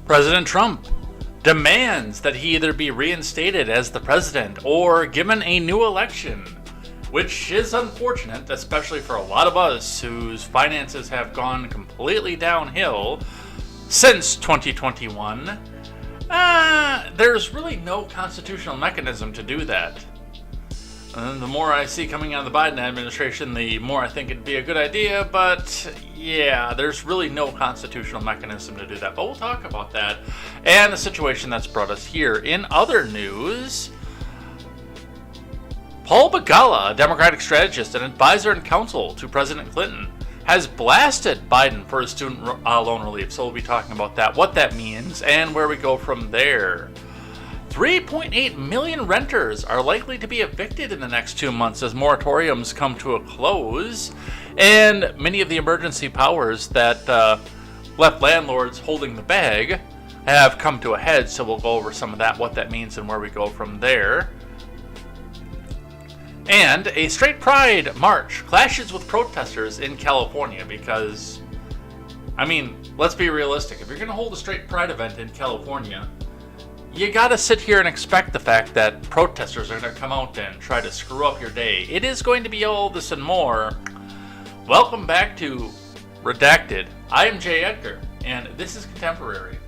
President Trump demands that he either be reinstated as the president or given a new election, which is unfortunate, especially for a lot of us whose finances have gone completely downhill since 2021. There's really no constitutional mechanism to do that. And the more I see coming out of the Biden administration, the more I think it'd be a good idea, but yeah, there's really no constitutional mechanism to do that. But we'll talk about that and the situation that's brought us here. In other news, Paul Begala, a Democratic strategist and advisor and counsel to President Clinton, has blasted Biden for his student loan relief. So we'll be talking about that, what that means, and where we go from there. 3.8 million renters are likely to be evicted in the next 2 months as moratoriums come to a close, and many of the emergency powers that left landlords holding the bag have come to a head, so we'll go over some of that, what that means, and where we go from there. And a straight pride march clashes with protesters in California because, let's be realistic. If you're going to hold a straight pride event in California, you gotta sit here and expect the fact that protesters are gonna come out and try to screw up your day. It is going to be all this and more. Welcome back to Redacted. I am Jay Edgar, and this is Contemporary.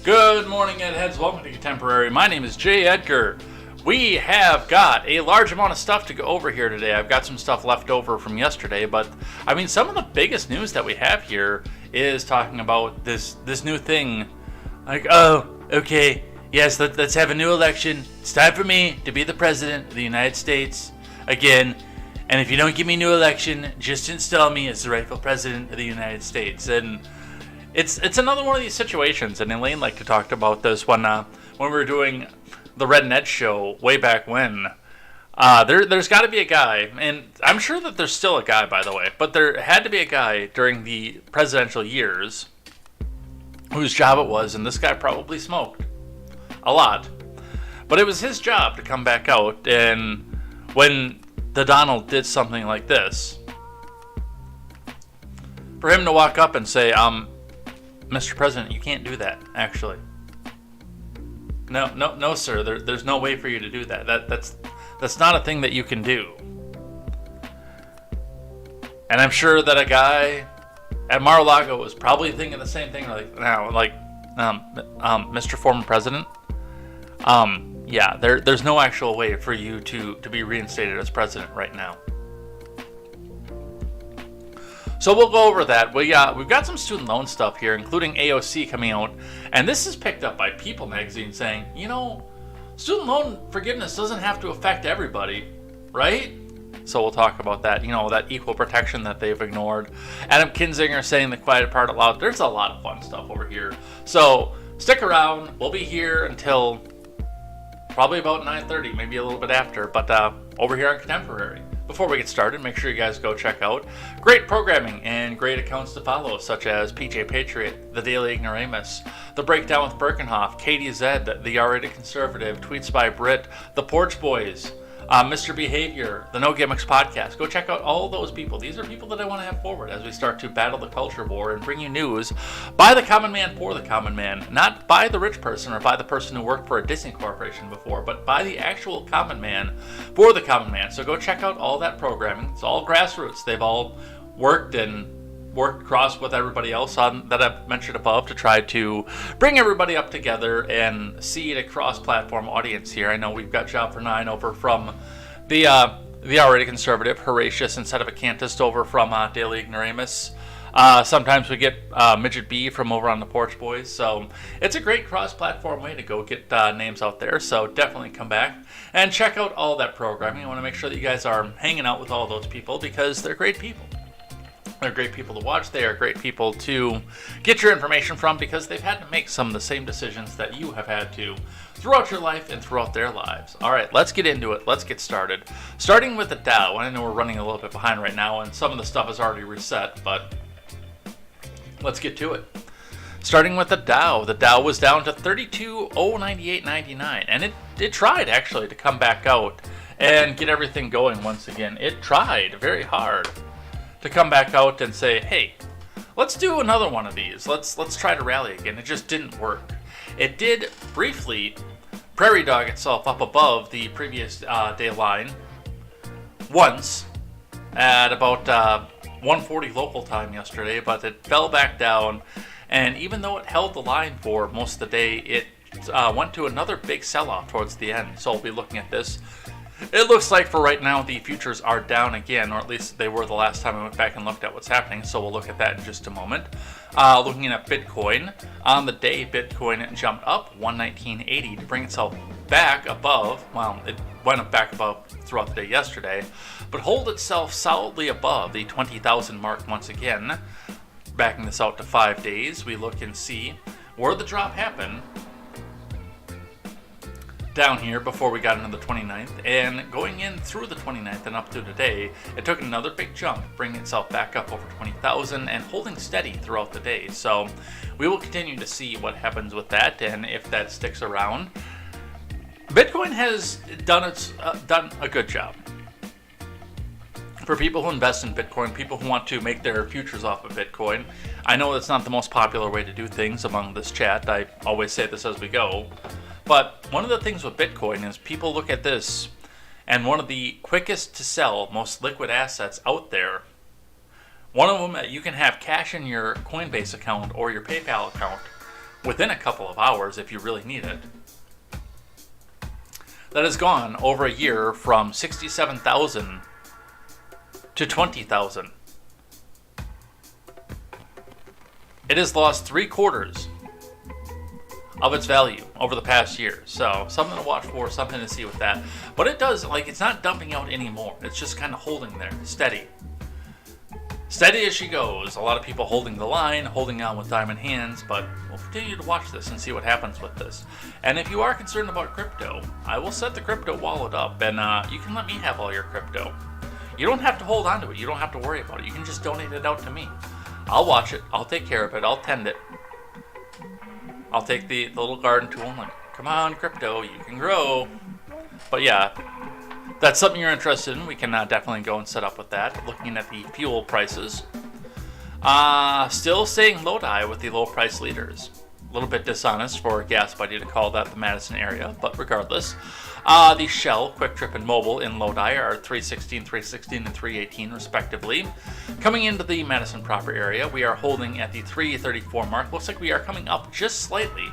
Good morning, Edheads. Welcome to Contemporary. My name is Jay Edgar. We have got a large amount of stuff to go over here today. I've got some stuff left over from yesterday, but some of the biggest news that we have here is talking about this new thing. Like, oh, okay, yes, let's have a new election. It's time for me to be the president of the United States again. And if you don't give me a new election, just install me as the rightful president of the United States. And It's another one of these situations, and Elaine liked to talk about this when we were doing the Red Ned show way back when. There's got to be a guy, and I'm sure that there's still a guy, by the way, but there had to be a guy during the presidential years whose job it was, and this guy probably smoked a lot, but it was his job to come back out, and when the Donald did something like this, for him to walk up and say, Mr. President, you can't do that, actually. No, sir. There's no way for you to do that. That's not a thing that you can do. And I'm sure that a guy at Mar-a-Lago was probably thinking the same thing. Mr. Former President, there's no actual way for you to be reinstated as president right now. So we'll go over that. We've got some student loan stuff here, including AOC coming out. And this is picked up by People magazine saying, student loan forgiveness doesn't have to affect everybody, right? So we'll talk about that, that equal protection that they've ignored. Adam Kinzinger saying the quiet part out loud. There's a lot of fun stuff over here. So stick around. We'll be here until probably about 9:30, maybe a little bit after. But over here on Contemporary. Before we get started, make sure you guys go check out great programming and great accounts to follow, such as PJ Patriot, The Daily Ignoramus, The Breakdown with Birkenhoff, KTZed, The R-Rated Conservative, Tweets by Brit, The Porch Boys, Mr. Behavior, the No Gimmicks Podcast. Go check out all those people. These are people that I want to have forward as we start to battle the culture war and bring you news by the common man for the common man, not by the rich person or by the person who worked for a Disney corporation before, but by the actual common man for the common man. So go check out all that programming. It's all grassroots. They've all worked cross with everybody else that I've mentioned above to try to bring everybody up together and see a cross-platform audience here. I know we've got Job for 9 over from the the already conservative Horatius instead of a Cantist over from Daily Ignoramus. Sometimes we get Midget B from over on the Porch Boys. So it's a great cross-platform way to go get names out there. So definitely come back and check out all that programming. I want to make sure that you guys are hanging out with all those people because they're great people. They're great people to watch. They are great people to get your information from because they've had to make some of the same decisions that you have had to throughout your life and throughout their lives. All right, let's get into it. Let's get started. Starting with the Dow. I know we're running a little bit behind right now and some of the stuff is already reset, but let's get to it. Starting with the Dow. The Dow was down to 32,098.99, and it tried actually to come back out and get everything going once again. It tried very hard to come back out and say, hey, let's do another one of these. Let's try to rally again. It just didn't work. It did briefly prairie dog itself up above the previous day line once at about 1:40 local time yesterday, but it fell back down. And even though it held the line for most of the day, it went to another big sell-off towards the end. So we'll be looking at this. It looks like for right now the futures are down again, or at least they were the last time I went back and looked at what's happening, so we'll look at that in just a moment. Looking at Bitcoin, on the day Bitcoin jumped up 119.80 to bring itself back above, well, it went up back above throughout the day yesterday, but hold itself solidly above the 20,000 mark once again. Backing this out to 5 days, we look and see where the drop happened down here before we got into the 29th, and going in through the 29th and up through today, it took another big jump, bringing itself back up over 20,000 and holding steady throughout the day. So we will continue to see what happens with that and if that sticks around. Bitcoin has done a good job. For people who invest in Bitcoin, people who want to make their futures off of Bitcoin, I know it's not the most popular way to do things among this chat. I always say this as we go. But one of the things with Bitcoin is people look at this, and one of the quickest to sell, most liquid assets out there, one of them that you can have cash in your Coinbase account or your PayPal account within a couple of hours if you really need it. That has gone over a year from 67,000 to 20,000. It has lost 3/4 of its value over the past year. So something to watch for, something to see with that. But it does, like, it's not dumping out anymore. It's just kind of holding there, steady. Steady as she goes. A lot of people holding the line, holding on with diamond hands, but we'll continue to watch this and see what happens with this. And if you are concerned about crypto, I will set the crypto wallet up, and you can let me have all your crypto. You don't have to hold on to it. You don't have to worry about it. You can just donate it out to me. I'll watch it. I'll take care of it. I'll tend it. I'll take the little garden tool and like, come on, crypto, you can grow. But yeah, that's something you're interested in. We can definitely go and set up with that. Looking at the fuel prices. Still staying low-die with the low-price leaders. A little bit dishonest for Gas Buddy to call that the Madison area, but regardless. The Shell, Quick Trip, and Mobile in low-die are 316, 316, and 318 respectively. Coming into the Madison proper area, we are holding at the 334 mark. Looks like we are coming up just slightly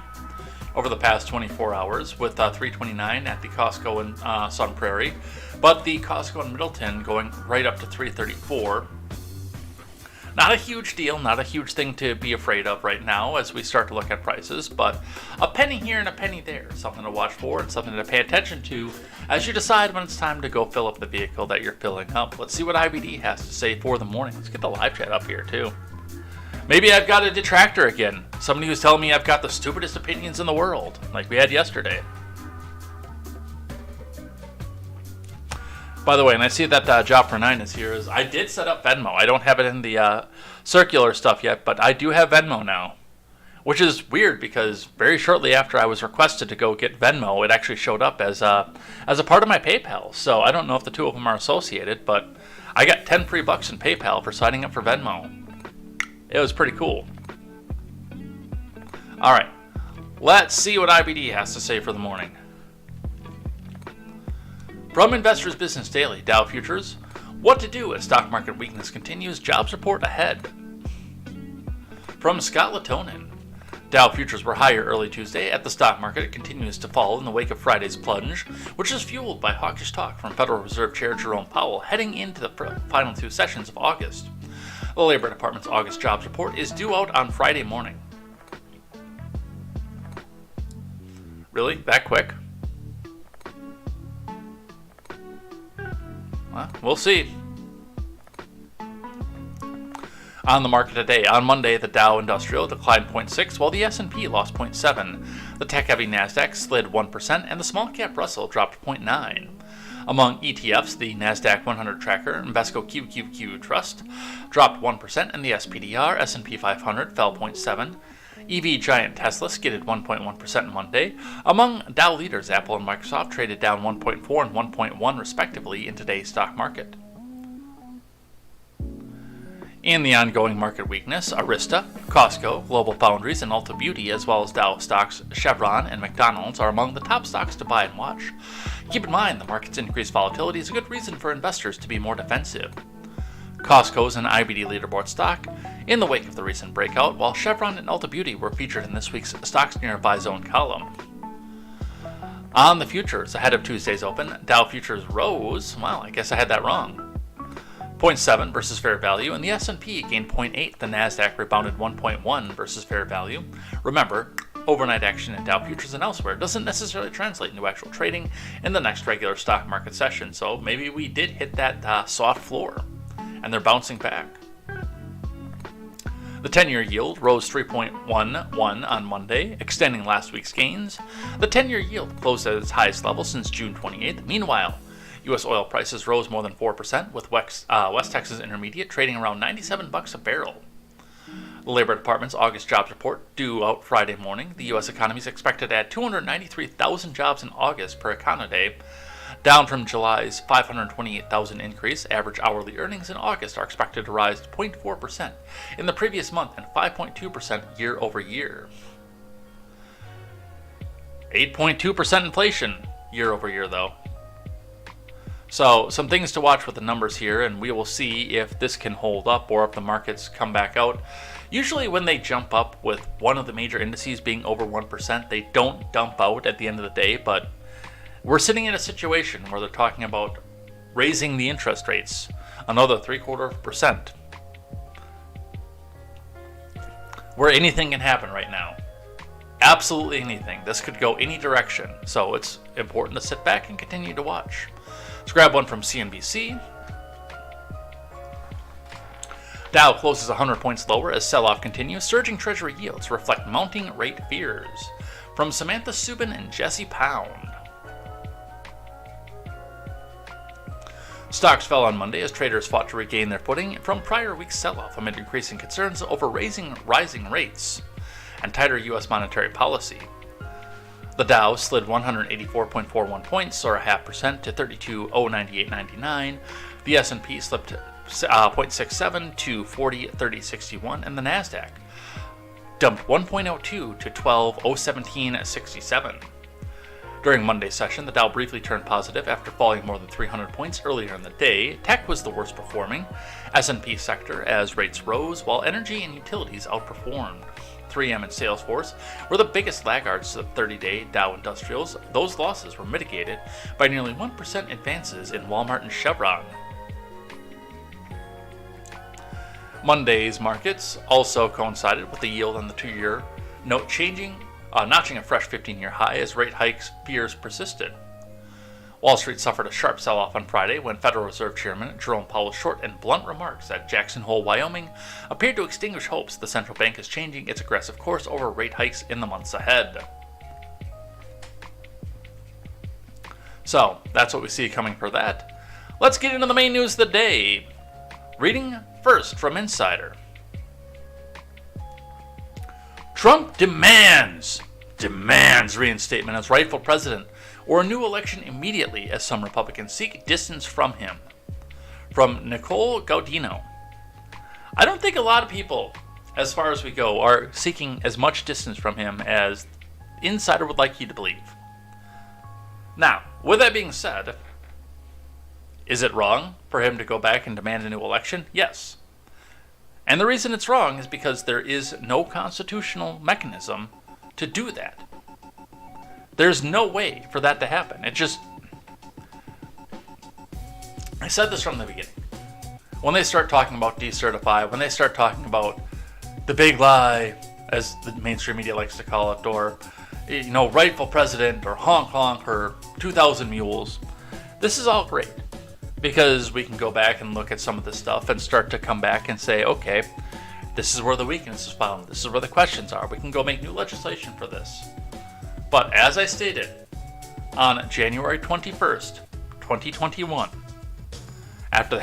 over the past 24 hours with 329 at the Costco in Sun Prairie. But the Costco in Middleton going right up to 334. Not a huge deal, not a huge thing to be afraid of right now as we start to look at prices, but a penny here and a penny there, something to watch for and something to pay attention to as you decide when it's time to go fill up the vehicle that you're filling up. Let's see what IBD has to say for the morning. Let's get the live chat up here too. Maybe I've got a detractor again. Somebody who's telling me I've got the stupidest opinions in the world, like we had yesterday. By the way, and I see that Job for 9 is here, I did set up Venmo. I don't have it in the circular stuff yet, but I do have Venmo now. Which is weird because very shortly after I was requested to go get Venmo, it actually showed up as a part of my PayPal. So I don't know if the two of them are associated, but I got 10 free bucks in PayPal for signing up for Venmo. It was pretty cool. All right, let's see what IBD has to say for the morning. From Investors Business Daily, Dow Futures, what to do as stock market weakness continues, jobs report ahead. From Scott Latonin, Dow futures were higher early Tuesday. At the stock market, it continues to fall in the wake of Friday's plunge, which is fueled by hawkish talk from Federal Reserve Chair Jerome Powell heading into the final 2 sessions of August. The Labor Department's August jobs report is due out on Friday morning. Really? That quick? Well, we'll see. On the market today, on Monday, the Dow Industrial declined 0.6, while the S&P lost 0.7. The tech-heavy Nasdaq slid 1%, and the small-cap Russell dropped 0.9. Among ETFs, the Nasdaq 100 tracker, Invesco QQQ Trust, dropped 1%, and the SPDR S&P 500 fell 0.7. EV giant Tesla skidded 1.1% Monday. Among Dow leaders, Apple and Microsoft traded down 1.4 and 1.1 respectively in today's stock market. In the ongoing market weakness, Arista, Costco, Global Foundries, and Ulta Beauty, as well as Dow stocks Chevron and McDonald's, are among the top stocks to buy and watch. Keep in mind, the market's increased volatility is a good reason for investors to be more defensive. Costco is an IBD leaderboard stock in the wake of the recent breakout, while Chevron and Ulta Beauty were featured in this week's Stocks Nearby Zone column. On the futures, ahead of Tuesday's open, Dow futures rose, well, I guess I had that wrong, 0.7 versus fair value, and the S&P gained 0.8. The Nasdaq rebounded 1.1 versus fair value. Remember, overnight action in Dow futures and elsewhere doesn't necessarily translate into actual trading in the next regular stock market session, so maybe we did hit that soft floor, and they're bouncing back. The 10-year yield rose 3.11 on Monday, extending last week's gains. The 10-year yield closed at its highest level since June 28th. Meanwhile, U.S. oil prices rose more than 4%, with West Texas Intermediate trading around $97 a barrel. The Labor Department's August jobs report due out Friday morning. The U.S. economy is expected to add 293,000 jobs in August per econoday, down from July's 528,000 increase. Average hourly earnings in August are expected to rise 0.4% in the previous month and 5.2% year over year. 8.2% inflation year over year, though. So, some things to watch with the numbers here, and we will see if this can hold up or if the markets come back out. Usually when they jump up with one of the major indices being over 1%, they don't dump out at the end of the day, but we're sitting in a situation where they're talking about raising the interest rates another 0.75%, where anything can happen right now. Absolutely anything. This could go any direction, so it's important to sit back and continue to watch. Let's grab one from CNBC. Dow closes 100 points lower as sell-off continues. Surging Treasury yields reflect mounting rate fears. From Samantha Subin and Jesse Pound. Stocks fell on Monday as traders fought to regain their footing from prior week's sell-off amid increasing concerns over rising rates and tighter U.S. monetary policy. The Dow slid 184.41 points, or 0.5%, to 32,098.99. The S&P slipped 0.67 to 40,3061, and the Nasdaq dumped 1.02 to 12,017.67. During Monday's session, the Dow briefly turned positive after falling more than 300 points earlier in the day. Tech was the worst performing S&P sector as rates rose, while energy and utilities outperformed. 3M and Salesforce were the biggest laggards to the 30-day Dow Industrials. Those losses were mitigated by nearly 1% advances in Walmart and Chevron. Monday's markets also coincided with the yield on the 2-year note notching a fresh 15-year high as rate hikes fears persisted. Wall Street suffered a sharp sell-off on Friday when Federal Reserve Chairman Jerome Powell's short and blunt remarks at Jackson Hole, Wyoming, appeared to extinguish hopes the central bank is changing its aggressive course over rate hikes in the months ahead. So, that's what we see coming for that. Let's get into the main news of the day. Reading first from Insider. Trump demands reinstatement as rightful president or a new election immediately as some Republicans seek distance from him. From Nicole Gaudino. I don't think a lot of people, as far as we go, are seeking as much distance from him as Insider would like you to believe. Now, with that being said, is it wrong for him to go back and demand a new election? Yes. And the reason it's wrong is because there is no constitutional mechanism to do that. There's no way for that to happen. I said this from the beginning. When they start talking about decertify, when they start talking about the big lie, as the mainstream media likes to call it, or, rightful president, or honk honk, or 2,000 mules, this is all great. Because we can go back and look at some of this stuff and start to come back and say, okay, this is where the weakness is found. This is where the questions are. We can go make new legislation for this. But as I stated, on January 21st, 2021, after the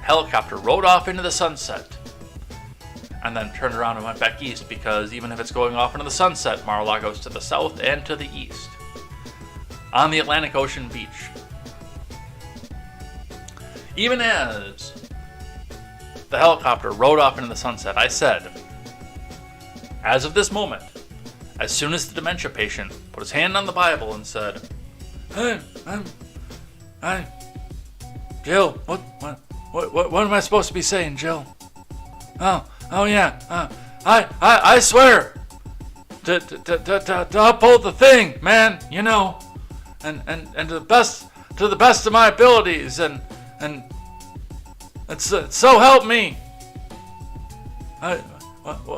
helicopter rode off into the sunset, and then turned around and went back east, because even if it's going off into the sunset, Mar-a-Lago's to the south and to the east, on the Atlantic Ocean beach, even as the helicopter rode off into the sunset, I said, as of this moment, as soon as the dementia patient put his hand on the Bible and said, "Hey, Jill, what am I supposed to be saying, Jill? Oh yeah, I swear to uphold the thing, man, and to the best of my abilities, and it's so help me.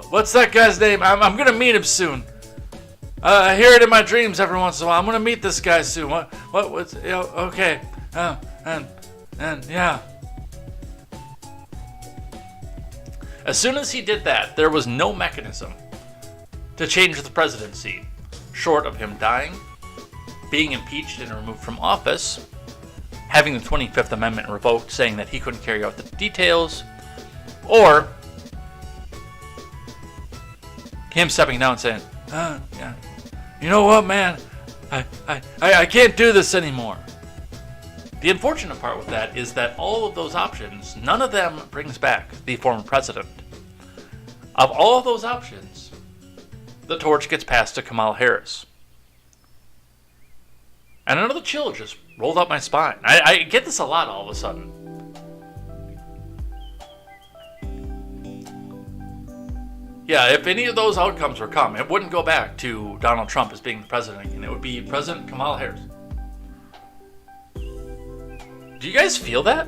What's that guy's name? I'm gonna meet him soon. I hear it in my dreams every once in a while. I'm gonna meet this guy soon. What's okay? And yeah." As soon as he did that, there was no mechanism to change the presidency, short of him dying, being impeached and removed from office, having the 25th Amendment revoked, saying that he couldn't carry out the details, or him stepping down and saying, yeah, you know what, man, I can't do this anymore. The unfortunate part with that is that all of those options, none of them brings back the former president. Of all of those options, the torch gets passed to Kamala Harris. And another chill just rolled up my spine. I get this a lot all of a sudden. Yeah, if any of those outcomes were come, it wouldn't go back to Donald Trump as being the president again. It would be President Kamala Harris. Do you guys feel that?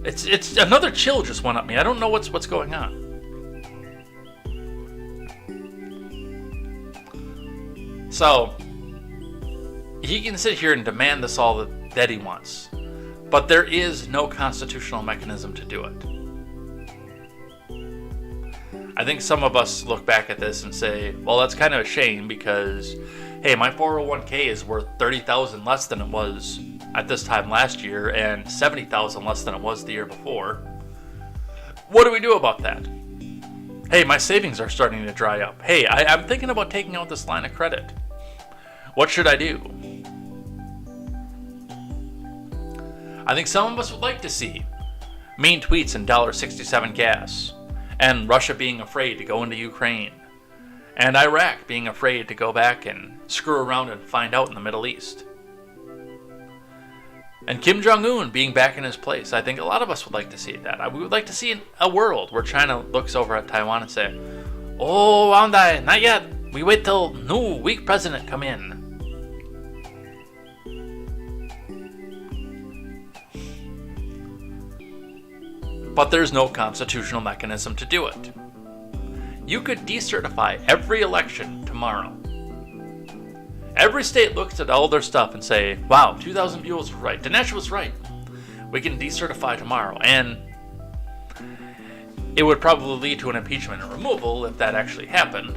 It's another chill just went up me. I don't know what's going on. So he can sit here and demand this all that he wants, but there is no constitutional mechanism to do it. I think some of us look back at this and say, well, that's kind of a shame because, hey, my 401k is worth $30,000 less than it was at this time last year and $70,000 less than it was the year before. What do we do about that? Hey, my savings are starting to dry up. Hey, I'm thinking about taking out this line of credit. What should I do? I think some of us would like to see mean tweets and $1.67 gas, and Russia being afraid to go into Ukraine, and Iraq being afraid to go back and screw around and find out in the Middle East, and Kim Jong-un being back in his place. I think a lot of us would like to see that. We would like to see a world where China looks over at Taiwan and say, "Oh, Wandai, not yet. We wait till new weak president come in." But there's no constitutional mechanism to do it. You could decertify every election tomorrow. Every state looks at all their stuff and say, wow, 2,000 mules was right. Dinesh was right. We can decertify tomorrow. And it would probably lead to an impeachment and removal if that actually happened.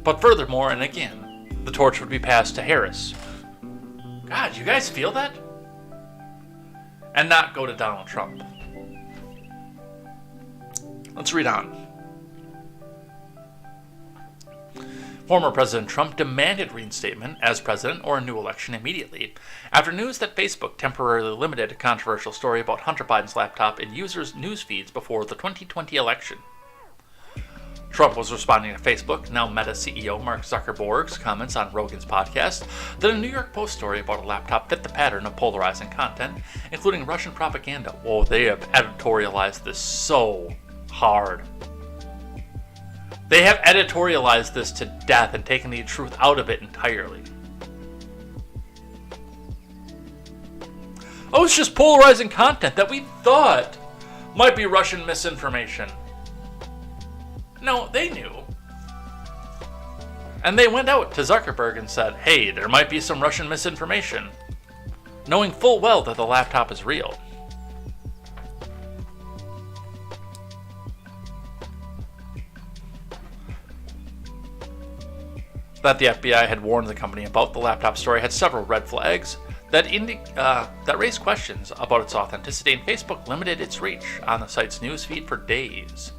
But furthermore, and again, the torch would be passed to Harris. God, you guys feel that? And not go to Donald Trump. Let's read on. Former President Trump demanded reinstatement as president or a new election immediately after news that Facebook temporarily limited a controversial story about Hunter Biden's laptop in users' news feeds before the 2020 election. Trump was responding to Facebook, now Meta CEO Mark Zuckerberg's comments on Rogan's podcast that a New York Post story about a laptop fit the pattern of polarizing content, including Russian propaganda. Whoa, they have editorialized this so hard. They have editorialized this to death and taken the truth out of it entirely. Oh, it's just polarizing content that we thought might be Russian misinformation. No, they knew. And they went out to Zuckerberg and said, hey, there might be some Russian misinformation, knowing full well that the laptop is real. That the FBI had warned the company about the laptop story had several red flags that raised questions about its authenticity, and Facebook limited its reach on the site's newsfeed for days.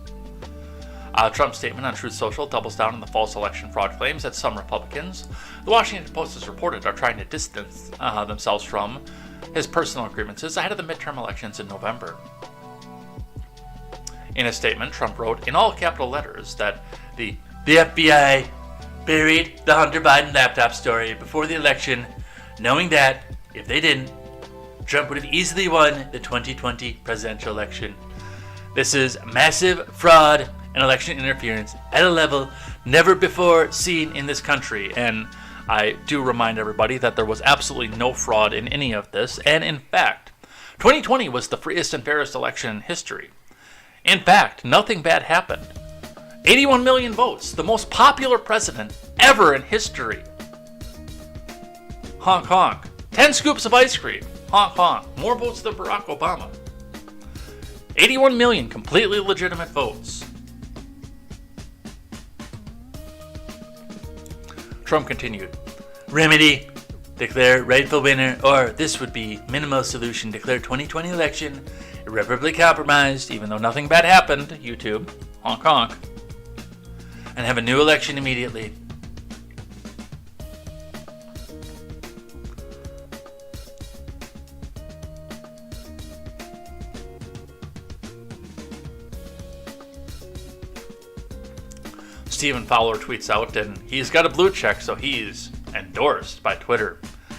Trump's statement on Truth Social doubles down on the false election fraud claims that some Republicans, the Washington Post has reported, are trying to distance themselves from his personal grievances ahead of the midterm elections in November. In a statement, Trump wrote in all capital letters that the FBI buried the Hunter Biden laptop story before the election, knowing that, if they didn't, Trump would have easily won the 2020 presidential election. This is massive fraud and election interference at a level never before seen in this country. And I do remind everybody that there was absolutely no fraud in any of this. And in fact, 2020 was the freest and fairest election in history. In fact, nothing bad happened. 81 million votes, the most popular president ever in history. Honk honk. 10 scoops of ice cream. Honk honk. More votes than Barack Obama. 81 million completely legitimate votes. Trump continued, remedy, declare rightful winner, or this would be minimal solution, declare 2020 election irreparably compromised, even though nothing bad happened, YouTube, honk honk, and have a new election immediately. Stephen Fowler tweets out, and he's got a blue check, so he's endorsed by Twitter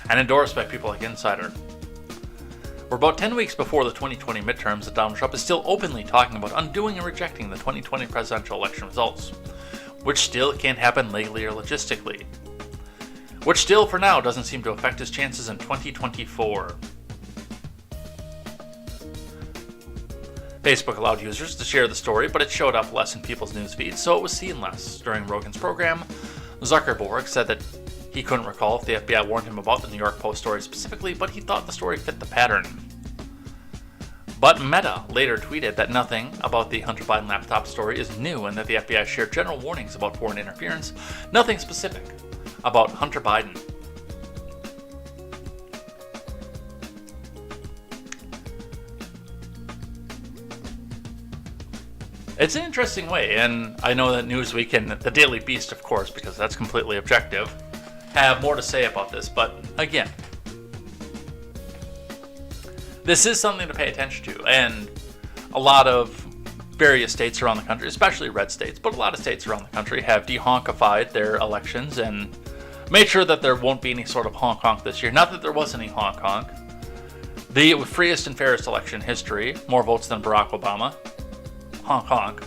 and endorsed by people like Insider. We're about 10 weeks before the 2020 midterms, and Donald Trump is still openly talking about undoing and rejecting the 2020 presidential election results, which still can't happen legally or logistically, which still for now doesn't seem to affect his chances in 2024. Facebook allowed users to share the story, but it showed up less in people's news feeds, so it was seen less. During Rogan's program, Zuckerberg said that he couldn't recall if the FBI warned him about the New York Post story specifically, but he thought the story fit the pattern. But Meta later tweeted that nothing about the Hunter Biden laptop story is new and that the FBI shared general warnings about foreign interference, nothing specific about Hunter Biden. It's an interesting way, and I know that Newsweek and the Daily Beast, of course, because that's completely objective, have more to say about this, but again, this is something to pay attention to, and a lot of various states around the country, especially red states, but a lot of states around the country have de-honkified their elections and made sure that there won't be any sort of honk-honk this year. Not that there was any honk-honk. The freest and fairest election in history, more votes than Barack Obama. Honk honk.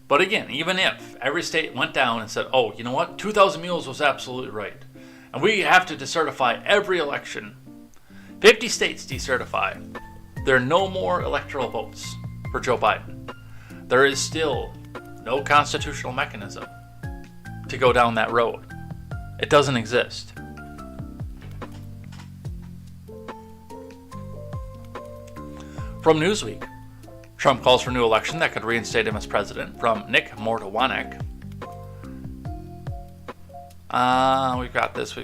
But again, even if every state went down and said, oh, you know what, 2,000 mules was absolutely right, and we have to decertify every election, 50 states decertify, there are no more electoral votes for Joe Biden. There is still no constitutional mechanism to go down that road. It doesn't exist. From Newsweek, Trump calls for new election that could reinstate him as president. From Nick Mordowanek. We've got this.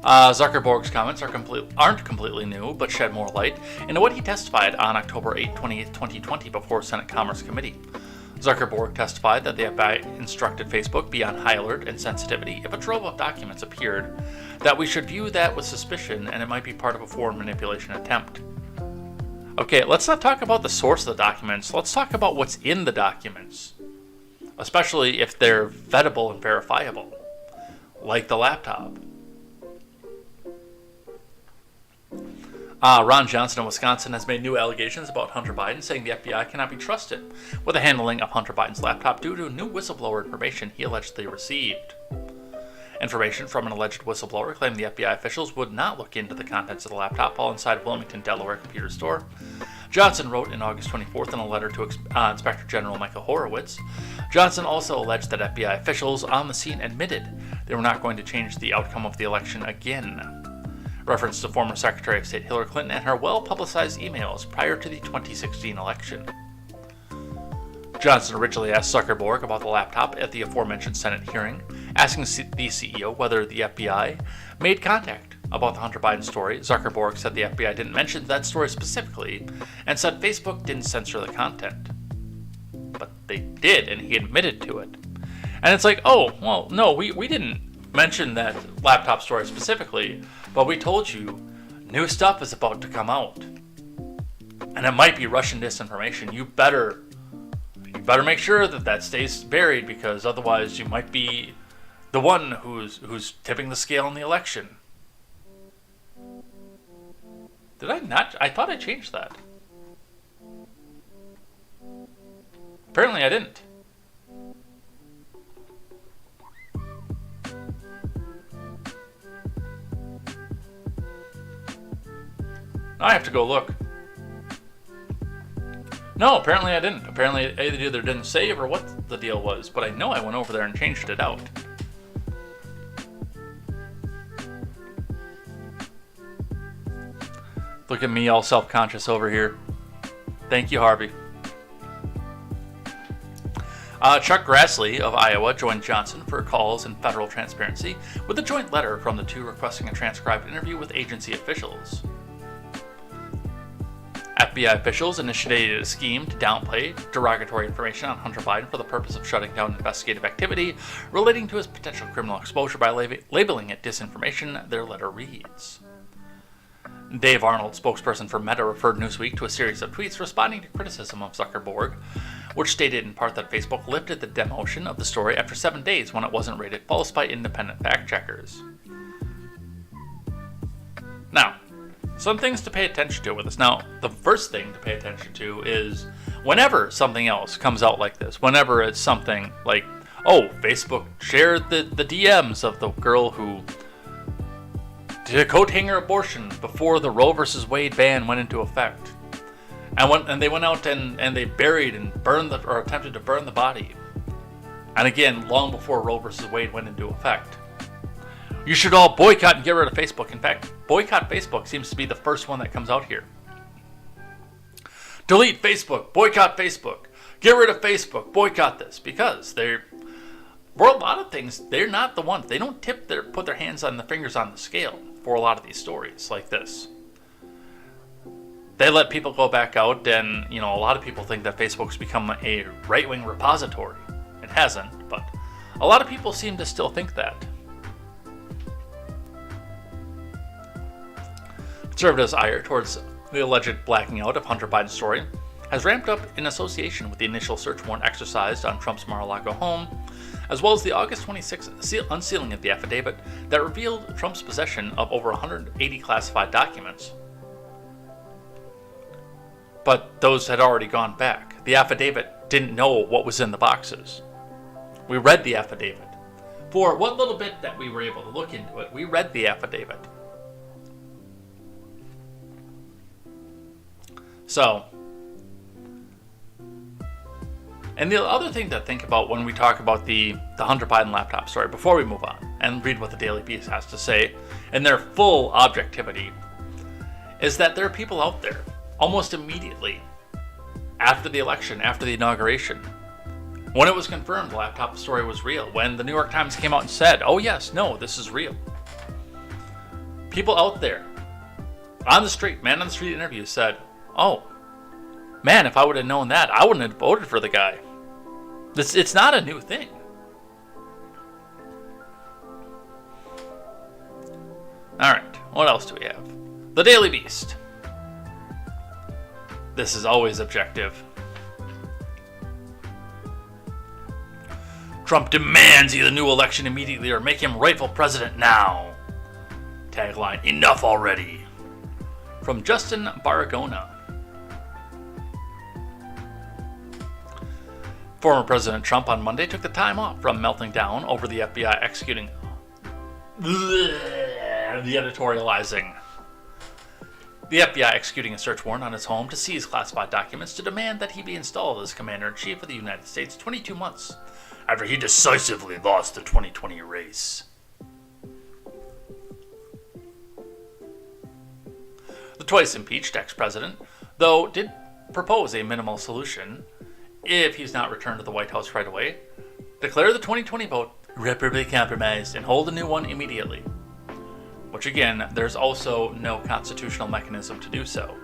Zuckerberg's comments aren't completely new, but shed more light into what he testified on October 8, 2020 before Senate Commerce Committee. Zuckerberg testified that the FBI instructed Facebook be on high alert and sensitivity if a trove of documents appeared, that we should view that with suspicion and it might be part of a foreign manipulation attempt. Okay, let's not talk about the source of the documents, let's talk about what's in the documents, especially if they're vetable and verifiable, like the laptop. Ron Johnson of Wisconsin has made new allegations about Hunter Biden, saying the FBI cannot be trusted with the handling of Hunter Biden's laptop due to new whistleblower information he allegedly received. Information from an alleged whistleblower claimed the FBI officials would not look into the contents of the laptop while inside Wilmington, Delaware computer store. Johnson wrote in August 24th in a letter to Inspector General Michael Horowitz. Johnson also alleged that FBI officials on the scene admitted they were not going to change the outcome of the election again. Reference to former Secretary of State Hillary Clinton and her well-publicized emails prior to the 2016 election. Johnson originally asked Zuckerberg about the laptop at the aforementioned Senate hearing, asking the CEO whether the FBI made contact about the Hunter Biden story. Zuckerberg said the FBI didn't mention that story specifically and said Facebook didn't censor the content. But they did, and he admitted to it. And it's like, oh, well, no, we didn't mention that laptop story specifically, but we told you new stuff is about to come out. And it might be Russian disinformation. You better make sure that stays buried, because otherwise you might be the one who's tipping the scale in the election. Did I not? I thought I changed that. Apparently I didn't. Now I have to go look. No, apparently I didn't. Apparently it either didn't save or what the deal was, but I know I went over there and changed it out. Look at me all self-conscious over here. Thank you, Harvey. Chuck Grassley of Iowa joined Johnson for calls in federal transparency with a joint letter from the two requesting a transcribed interview with agency officials. FBI officials initiated a scheme to downplay derogatory information on Hunter Biden for the purpose of shutting down investigative activity relating to his potential criminal exposure by labeling it disinformation, their letter reads. Dave Arnold, spokesperson for Meta, referred Newsweek to a series of tweets responding to criticism of Zuckerberg, which stated in part that Facebook lifted the demotion of the story after 7 days when it wasn't rated false by independent fact-checkers. Now, some things to pay attention to with this. Now, the first thing to pay attention to is whenever something else comes out like this, whenever it's something like, oh, Facebook shared the DMs of the girl who did a coat hanger abortion before the Roe versus Wade ban went into effect. And they went out and they buried and burned or attempted to burn the body. And again, long before Roe versus Wade went into effect. You should all boycott and get rid of Facebook. In fact, boycott Facebook seems to be the first one that comes out here. Delete Facebook, boycott Facebook, get rid of Facebook, boycott this. Because for a lot of things, they're not the ones. They don't put their hands on the fingers on the scale for a lot of these stories like this. They let people go back out, and a lot of people think that Facebook's become a right-wing repository. It hasn't, but a lot of people seem to still think that. Conservatives' ire towards the alleged blacking out of Hunter Biden's story has ramped up in association with the initial search warrant exercised on Trump's Mar-a-Lago home, as well as the August 26th unsealing of the affidavit that revealed Trump's possession of over 180 classified documents. But those had already gone back. The affidavit didn't know what was in the boxes. We read the affidavit. For what little bit that we were able to look into it, we read the affidavit. So, and the other thing to think about when we talk about the Hunter Biden laptop story, before we move on and read what the Daily Beast has to say in their full objectivity, is that there are people out there almost immediately after the election, after the inauguration, when it was confirmed the laptop story was real, when the New York Times came out and said, oh yes, no, this is real. People out there on the street, man on the street interviews said, oh, man, if I would have known that, I wouldn't have voted for the guy. It's not a new thing. Alright, what else do we have? The Daily Beast. This is always objective. Trump demands either new election immediately or make him rightful president now. Tagline, enough already. From Justin Baragona. Former President Trump on Monday took the time off from melting down over the FBI executing the editorializing. The FBI executing a search warrant on his home to seize classified documents to demand that he be installed as Commander-in-Chief of the United States 22 months after he decisively lost the 2020 race. The twice impeached ex-president, though, did propose a minimal solution if he's not returned to the White House right away. Declare the 2020 vote irreparably compromised and hold a new one immediately. Which again, there's also no constitutional mechanism to do so.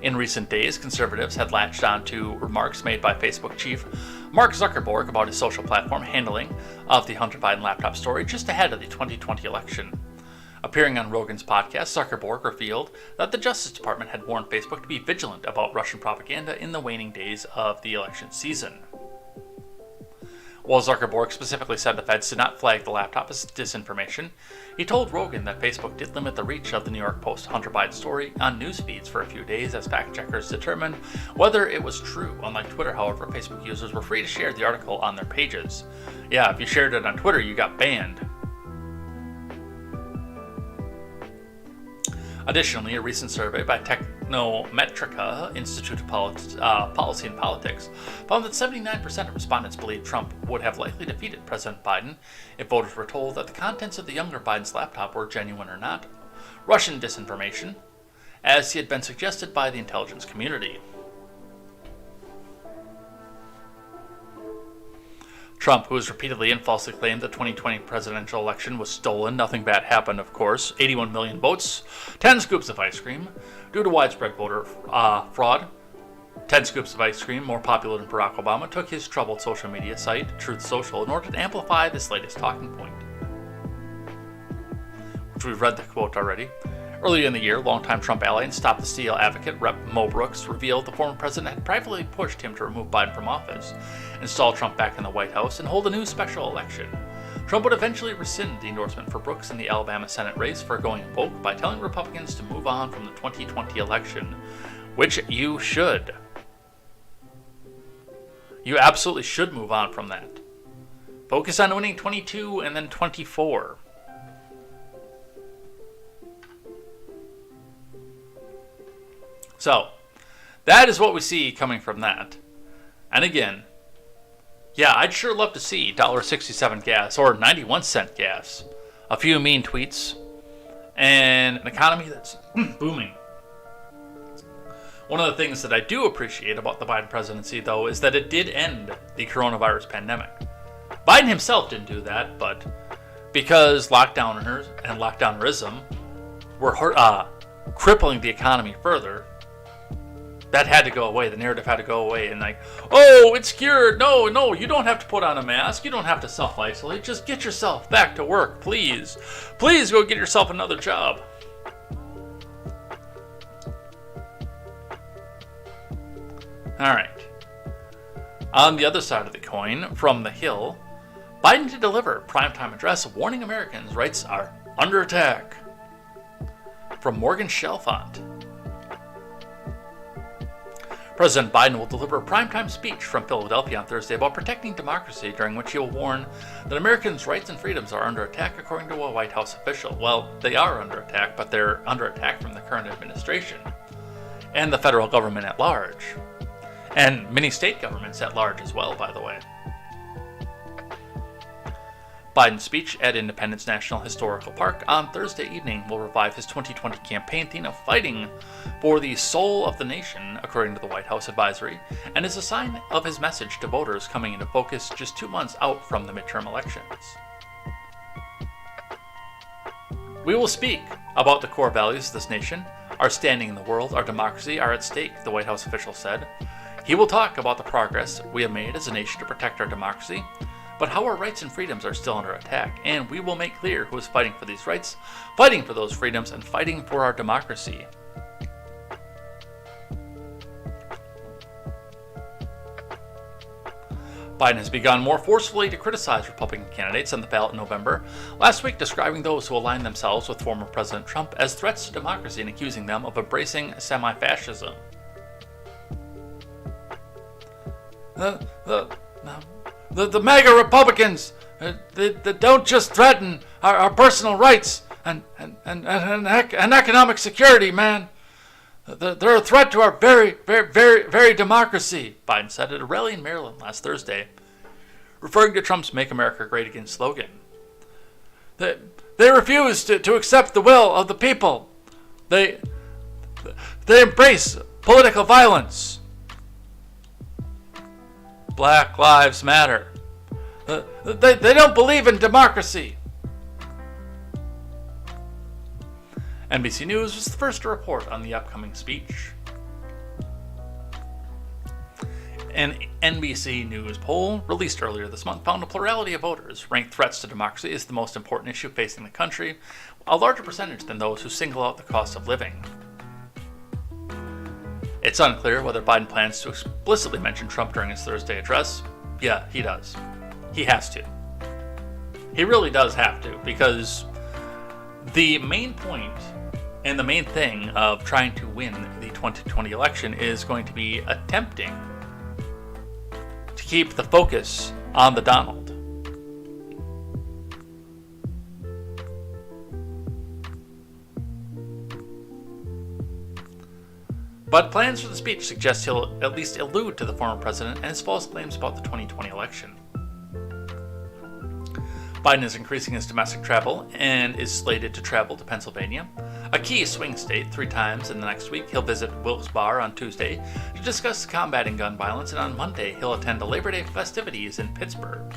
In recent days, conservatives had latched on to remarks made by Facebook chief Mark Zuckerberg about his social platform handling of the Hunter Biden laptop story just ahead of the 2020 election. Appearing on Rogan's podcast, Zuckerberg revealed that the Justice Department had warned Facebook to be vigilant about Russian propaganda in the waning days of the election season. While Zuckerberg specifically said the feds did not flag the laptop as disinformation, he told Rogan that Facebook did limit the reach of the New York Post Hunter Biden story on news feeds for a few days as fact-checkers determined whether it was true. Unlike Twitter, however, Facebook users were free to share the article on their pages. Yeah, if you shared it on Twitter, you got banned. Additionally, a recent survey by Technometrica Institute of Policy and Politics found that 79% of respondents believed Trump would have likely defeated President Biden if voters were told that the contents of the younger Biden's laptop were genuine or not Russian disinformation, as he had been suggested by the intelligence community. Trump, who has repeatedly and falsely claimed the 2020 presidential election was stolen, nothing bad happened, of course. 81 million votes, 10 scoops of ice cream, due to widespread voter fraud. 10 scoops of ice cream, more popular than Barack Obama, took his troubled social media site, Truth Social, in order to amplify this latest talking point. Which we've read the quote already. Earlier in the year, longtime Trump ally and Stop the Steal advocate Rep. Mo Brooks revealed the former president had privately pushed him to remove Biden from office, install Trump back in the White House, and hold a new special election. Trump would eventually rescind the endorsement for Brooks in the Alabama Senate race for going woke by telling Republicans to move on from the 2020 election, which you should. You absolutely should move on from that. Focus on winning 22 and then 24. So, that is what we see coming from that. And again, yeah, I'd sure love to see $1.67 gas or 91-cent gas, a few mean tweets, and an economy that's booming. One of the things that I do appreciate about the Biden presidency, though, is that it did end the coronavirus pandemic. Biden himself didn't do that, but because lockdowners and lockdownerism were crippling the economy further, that had to go away. The narrative had to go away. And like, oh, it's cured. No, you don't have to put on a mask. You don't have to self-isolate. Just get yourself back to work, please. Please go get yourself another job. All right. On the other side of the coin, from the Hill, Biden to deliver primetime address warning Americans' rights are under attack. From Morgan Chalfant. President Biden will deliver a primetime speech from Philadelphia on Thursday about protecting democracy, during which he will warn that Americans' rights and freedoms are under attack, according to a White House official. Well, they are under attack, but they're under attack from the current administration and the federal government at large. And many state governments at large as well, by the way. Biden's speech at Independence National Historical Park on Thursday evening will revive his 2020 campaign theme of fighting for the soul of the nation, according to the White House advisory, and is a sign of his message to voters coming into focus just 2 months out from the midterm elections. We will speak about the core values of this nation. Our standing in the world, our democracy are at stake, the White House official said. He will talk about the progress we have made as a nation to protect our democracy, but how our rights and freedoms are still under attack, and we will make clear who is fighting for these rights, fighting for those freedoms, and fighting for our democracy. Biden has begun more forcefully to criticize Republican candidates on the ballot in November, last week describing those who align themselves with former President Trump as threats to democracy and accusing them of embracing semi-fascism. The MAGA Republicans, they don't just threaten our personal rights and economic security, man. They're a threat to our very democracy, Biden said at a rally in Maryland last Thursday, referring to Trump's Make America Great Again slogan. They refuse to accept the will of the people. They embrace political violence. Black Lives Matter. They don't believe in democracy. NBC News was the first to report on the upcoming speech. An NBC News poll released earlier this month found a plurality of voters ranked threats to democracy as the most important issue facing the country, a larger percentage than those who single out the cost of living. It's unclear whether Biden plans to explicitly mention Trump during his Thursday address. Yeah, he does. He has to. He really does have to, because the main point and the main thing of trying to win the 2020 election is going to be attempting to keep the focus on the Donald. But plans for the speech suggest he'll at least allude to the former president and his false claims about the 2020 election. Biden is increasing his domestic travel and is slated to travel to Pennsylvania, a key swing state. 3 times in the next week. He'll visit Wilkes-Barre on Tuesday to discuss combating gun violence, and on Monday he'll attend the Labor Day festivities in Pittsburgh.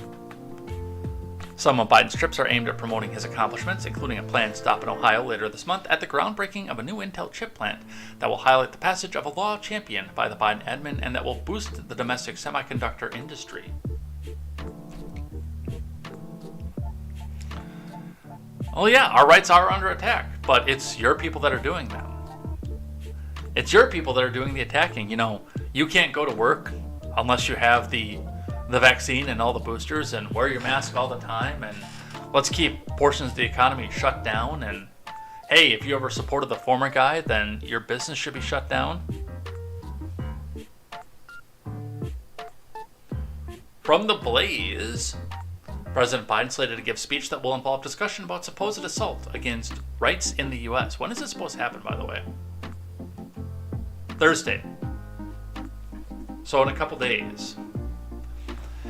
Some of Biden's trips are aimed at promoting his accomplishments, including a planned stop in Ohio later this month at the groundbreaking of a new Intel chip plant that will highlight the passage of a law championed by the Biden admin and that will boost the domestic semiconductor industry. Well, yeah, our rights are under attack, but it's your people that are doing them. It's your people that are doing the attacking. You know, you can't go to work unless you have the vaccine and all the boosters, and wear your mask all the time, and let's keep portions of the economy shut down, and hey, if you ever supported the former guy, then your business should be shut down. From the Blaze, President Biden slated to give a speech that will involve discussion about supposed assault against rights in the U.S. When is this supposed to happen, by the way? Thursday. So in a couple days.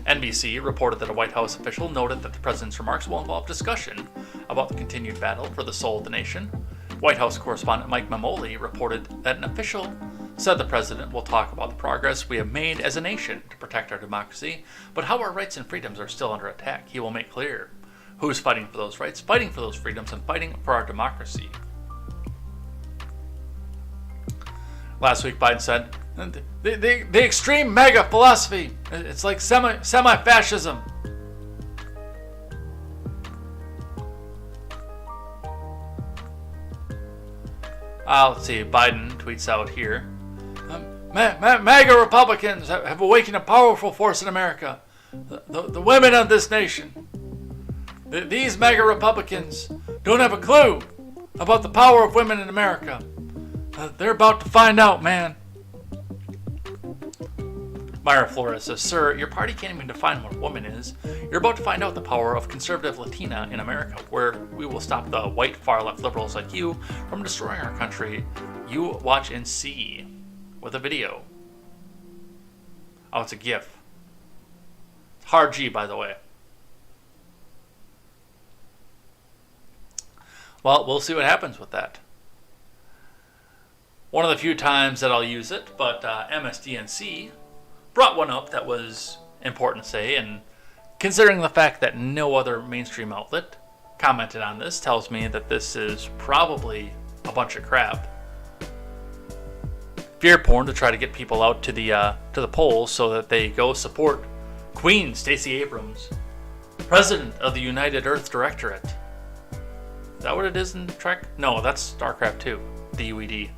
NBC reported that a White House official noted that the president's remarks will involve discussion about the continued battle for the soul of the nation. White House correspondent Mike Mamoli reported that an official said the president will talk about the progress we have made as a nation to protect our democracy, but how our rights and freedoms are still under attack. He will make clear who's fighting for those rights, fighting for those freedoms, and fighting for our democracy. Last week, Biden said, the extreme MAGA philosophy, it's like semi-fascism. Let's see, Biden tweets out here. MAGA Republicans have awakened a powerful force in America, the women of this nation. These MAGA Republicans don't have a clue about the power of women in America. They're about to find out, man. Myra Flores says, "Sir, your party can't even define what a woman is. You're about to find out the power of conservative Latina in America, where we will stop the white far-left liberals like you from destroying our country. You watch and see," with a video. Oh, it's a GIF. Hard G, by the way. Well, we'll see what happens with that. One of the few times that I'll use it, but MSDNC brought one up that was important to say, and considering the fact that no other mainstream outlet commented on this tells me that this is probably a bunch of crap. Fear porn to try to get people out to the polls so that they go support Queen Stacey Abrams, President of the United Earth Directorate. Is that what it is in Trek? No, that's StarCraft 2, the UED.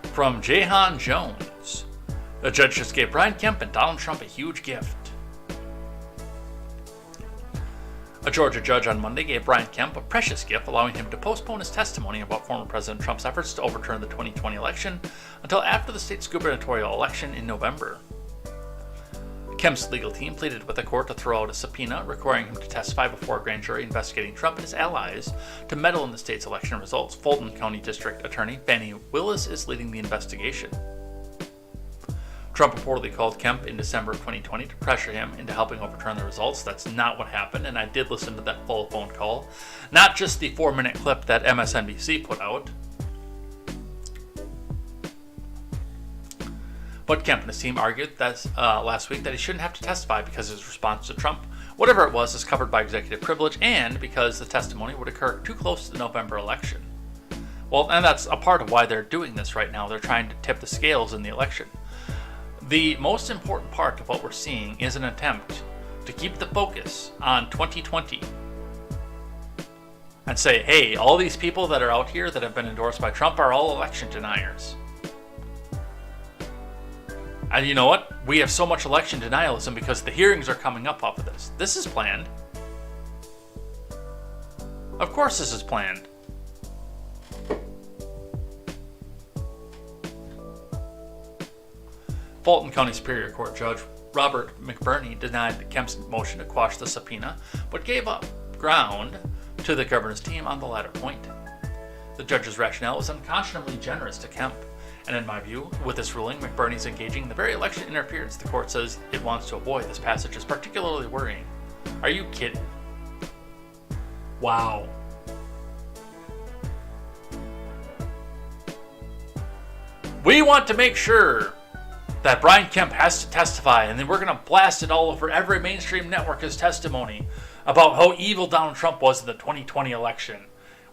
From Jahan Jones, a judge just gave Brian Kemp and Donald Trump a huge gift. A Georgia judge on Monday gave Brian Kemp a precious gift, allowing him to postpone his testimony about former President Trump's efforts to overturn the 2020 election until after the state's gubernatorial election in November. Kemp's legal team pleaded with the court to throw out a subpoena requiring him to testify before a grand jury investigating Trump and his allies to meddle in the state's election results. Fulton County District Attorney Fannie Willis is leading the investigation. Trump reportedly called Kemp in December of 2020 to pressure him into helping overturn the results. That's not what happened, and I did listen to that full phone call, not just the 4-minute clip that MSNBC put out. But Kemp and his team argued that last week that he shouldn't have to testify because his response to Trump, whatever it was, is covered by executive privilege, and because the testimony would occur too close to the November election. Well, and that's a part of why they're doing this right now. They're trying to tip the scales in the election. The most important part of what we're seeing is an attempt to keep the focus on 2020 and say, hey, all these people that are out here that have been endorsed by Trump are all election deniers. And you know what? We have so much election denialism because the hearings are coming up off of this. This is planned. Of course this is planned. Fulton County Superior Court Judge Robert McBurney denied Kemp's motion to quash the subpoena, but gave up ground to the governor's team on the latter point. The judge's rationale was unconscionably generous to Kemp, and in my view, with this ruling, McBurney's engaging in the very election interference the court says it wants to avoid. This passage is particularly worrying. Are you kidding? Wow. We want to make sure that Brian Kemp has to testify, and then we're going to blast it all over every mainstream network as testimony about how evil Donald Trump was in the 2020 election.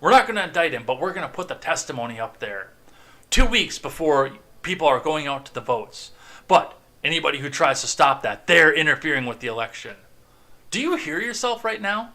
We're not going to indict him, but we're going to put the testimony up there 2 weeks before people are going out to the votes. But anybody who tries to stop that, they're interfering with the election. Do you hear yourself right now?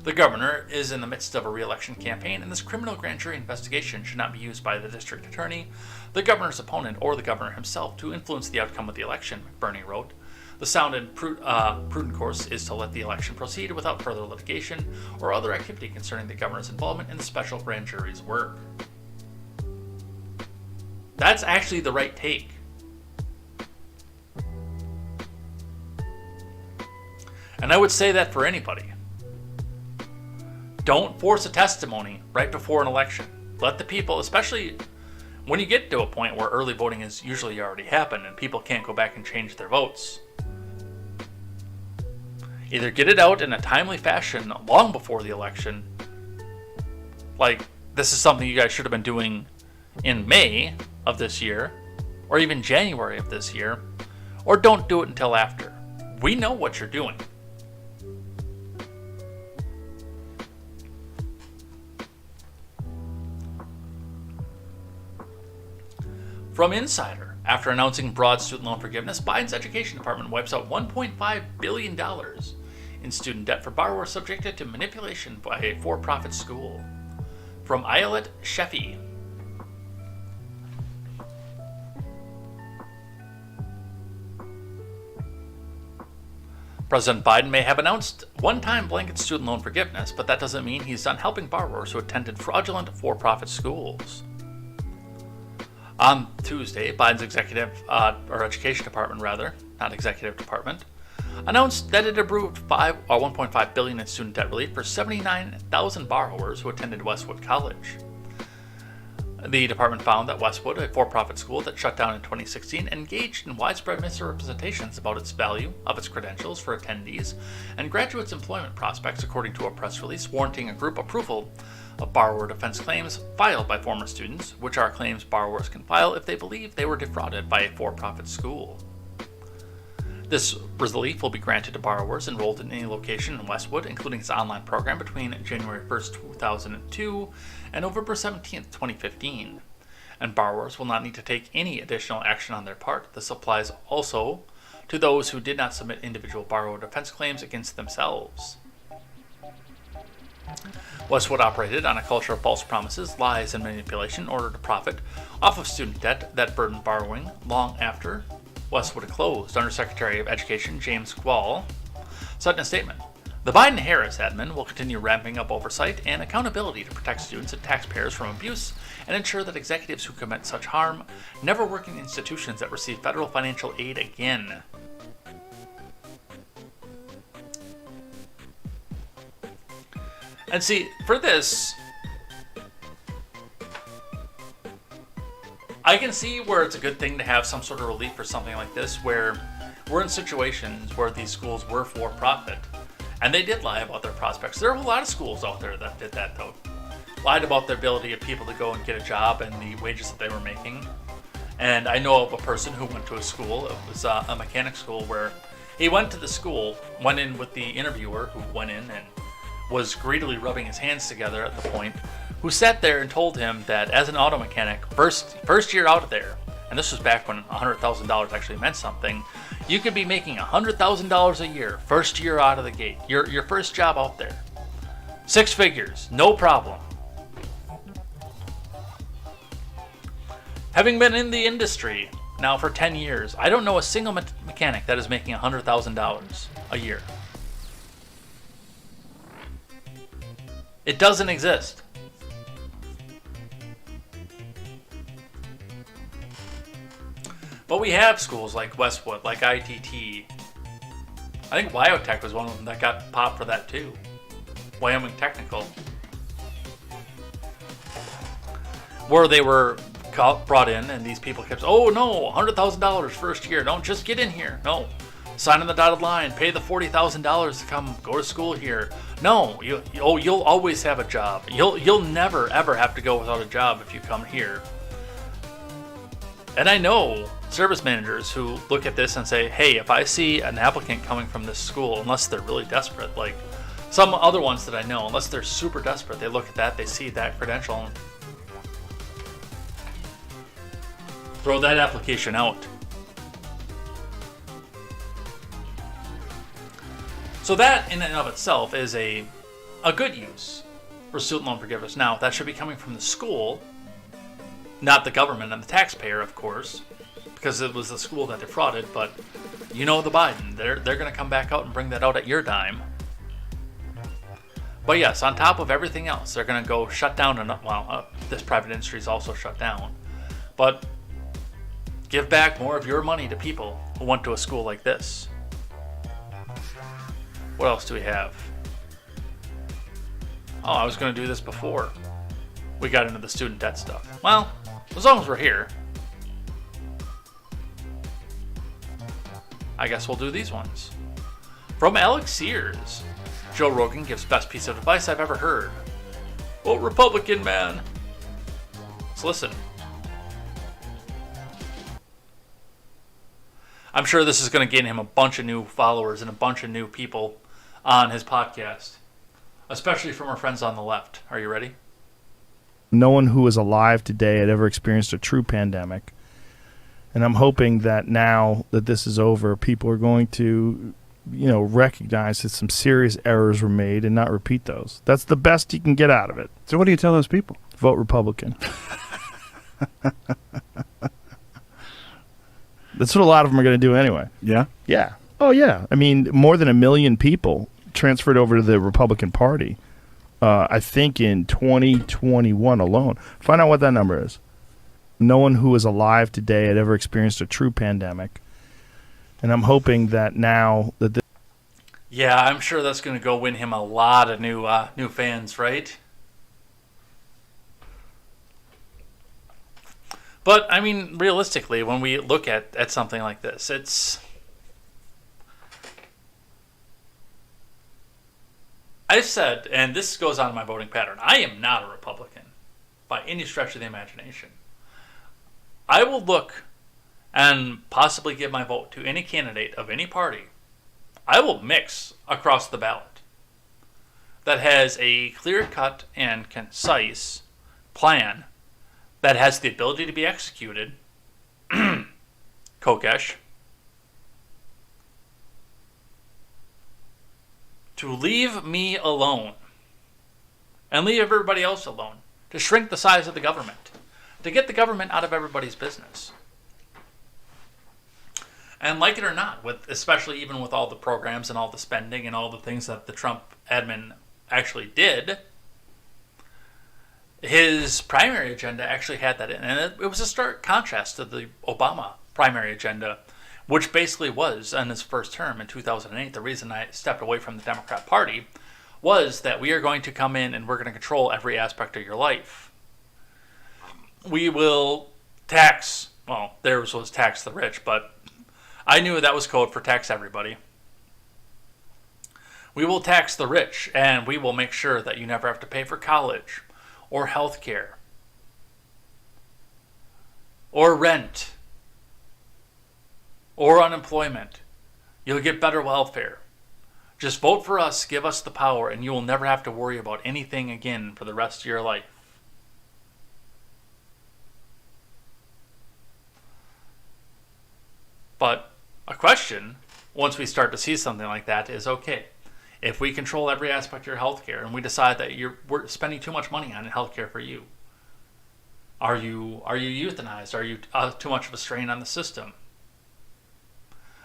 The governor is in the midst of a re-election campaign, and this criminal grand jury investigation should not be used by the district attorney, the governor's opponent, or the governor himself to influence the outcome of the election, McBurney wrote. The sound and prudent course is to let the election proceed without further litigation or other activity concerning the governor's involvement in the special grand jury's work. That's actually the right take. And I would say that for anybody. Don't force a testimony right before an election. Let the people, especially when you get to a point where early voting has usually already happened and people can't go back and change their votes, either get it out in a timely fashion long before the election, like this is something you guys should have been doing in May of this year, or even January of this year, or don't do it until after. We know what you're doing. From Insider, after announcing broad student loan forgiveness, Biden's education department wipes out $1.5 billion in student debt for borrowers subjected to manipulation by a for-profit school. From Ayelet Sheffi. President Biden may have announced one-time blanket student loan forgiveness, but that doesn't mean he's done helping borrowers who attended fraudulent for-profit schools. On Tuesday, Biden's education department, announced that it approved $1.5 billion in student debt relief for 79,000 borrowers who attended Westwood College. The department found that Westwood, a for-profit school that shut down in 2016, engaged in widespread misrepresentations about its value of its credentials for attendees and graduates' employment prospects, according to a press release warranting a group approval of borrower defense claims filed by former students, which are claims borrowers can file if they believe they were defrauded by a for-profit school. This relief will be granted to borrowers enrolled in any location in Westwood, including its online program between January 1st, 2002 and November 17th, 2015. And borrowers will not need to take any additional action on their part. This applies also to those who did not submit individual borrower defense claims against themselves. Westwood operated on a culture of false promises, lies, and manipulation in order to profit off of student debt that burdened borrowing long after Westwood closed. Undersecretary of Education James Quall said in a statement, "The Biden-Harris admin will continue ramping up oversight and accountability to protect students and taxpayers from abuse and ensure that executives who commit such harm never work in institutions that receive federal financial aid again." And see, for this, I can see where it's a good thing to have some sort of relief for something like this, where we're in situations where these schools were for profit, and they did lie about their prospects. There are a lot of schools out there that did that, though. Lied about the ability of people to go and get a job and the wages that they were making. And I know of a person who went to a school, it was a mechanic school, where he went to the school, went in with the interviewer who went in and was greedily rubbing his hands together at the point, who sat there and told him that as an auto mechanic, first year out of there, and this was back when $100,000 actually meant something, you could be making $100,000 a year, first year out of the gate, your first job out there. 6 figures, no problem. Having been in the industry now for 10 years, I don't know a single mechanic that is making $100,000 a year. It doesn't exist. But we have schools like Westwood, like ITT. I think Wyotech was one of them that got popped for that too. Wyoming Technical. Where they were brought in and these people kept, oh no, $100,000 first year. Don't just get in here. No. Sign on the dotted line. Pay the $40,000 to come go to school here. No, you'll always have a job. You'll never ever have to go without a job if you come here. And I know service managers who look at this and say, hey, if I see an applicant coming from this school, unless they're really desperate, like some other ones that I know, unless they're super desperate, they look at that, they see that credential, and throw that application out. So that in and of itself is a good use for student loan forgiveness. Now, that should be coming from the school, not the government and the taxpayer, of course, because it was the school that defrauded, but you know the Biden, they're going to come back out and bring that out at your dime. But yes, on top of everything else, they're going to go shut down, this private industry is also shut down, but give back more of your money to people who went to a school like this. What else do we have? Oh, I was going to do this before we got into the student debt stuff. Well, as long as we're here, I guess we'll do these ones. From Alex Sears, Joe Rogan gives best piece of advice I've ever heard. Oh, Republican man. Let's listen. I'm sure this is going to gain him a bunch of new followers and a bunch of new people on his podcast, especially from our friends on the left. Are you ready? No one who is alive today had ever experienced a true pandemic. And I'm hoping that now that this is over, people are going to, recognize that some serious errors were made and not repeat those. That's the best you can get out of it. So what do you tell those people? Vote Republican. That's what a lot of them are going to do anyway. Yeah? Yeah. Oh, yeah. I mean, more than 1 million people transferred over to the Republican Party, I think in 2021 alone. Find out what that number is. No one who is alive today had ever experienced a true pandemic. And I'm hoping that now that this... Yeah, I'm sure that's going to go win him a lot of new fans, right? But, I mean, realistically, when we look at something like this, it's... I've said, and this goes on in my voting pattern, I am not a Republican by any stretch of the imagination. I will look and possibly give my vote to any candidate of any party. I will mix across the ballot that has a clear-cut and concise plan that has the ability to be executed. Kokesh. To leave me alone and leave everybody else alone. To shrink the size of the government. To get the government out of everybody's business. And like it or not, especially even with all the programs and all the spending and all the things that the Trump admin actually did, his primary agenda actually had that in. And it was a stark contrast to the Obama primary agenda, which basically was, in his first term in 2008, the reason I stepped away from the Democrat Party was that we are going to come in and we're going to control every aspect of your life. We will tax, well, theirs was tax the rich, but I knew that was code for tax everybody. We will tax the rich, and we will make sure that you never have to pay for college, or health care, or rent, or unemployment. You'll get better welfare. Just vote for us, give us the power, and you will never have to worry about anything again for the rest of your life. But a question, once we start to see something like that, is okay. If we control every aspect of your healthcare and we decide that we're spending too much money on healthcare for you, are you euthanized? Are you too much of a strain on the system?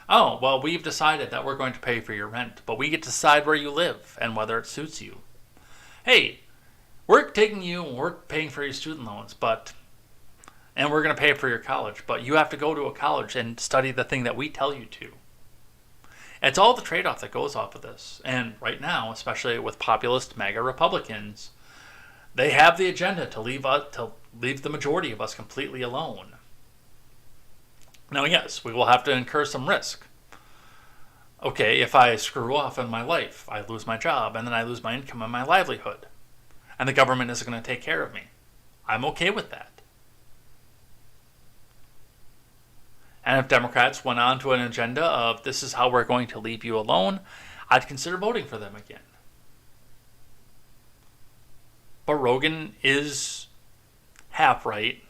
Oh, well, we've decided that we're going to pay for your rent, but we get to decide where you live and whether it suits you. Hey, we're taking you and we're paying for your student loans, and we're going to pay for your college, but you have to go to a college and study the thing that we tell you to. It's all the trade-off that goes off of this. And right now, especially with populist MAGA Republicans, they have the agenda to leave the majority of us completely alone. Now, yes, we will have to incur some risk. Okay, if I screw off in my life, I lose my job, and then I lose my income and my livelihood, and the government isn't going to take care of me. I'm okay with that. And if Democrats went on to an agenda of this is how we're going to leave you alone, I'd consider voting for them again. But Rogan is half right.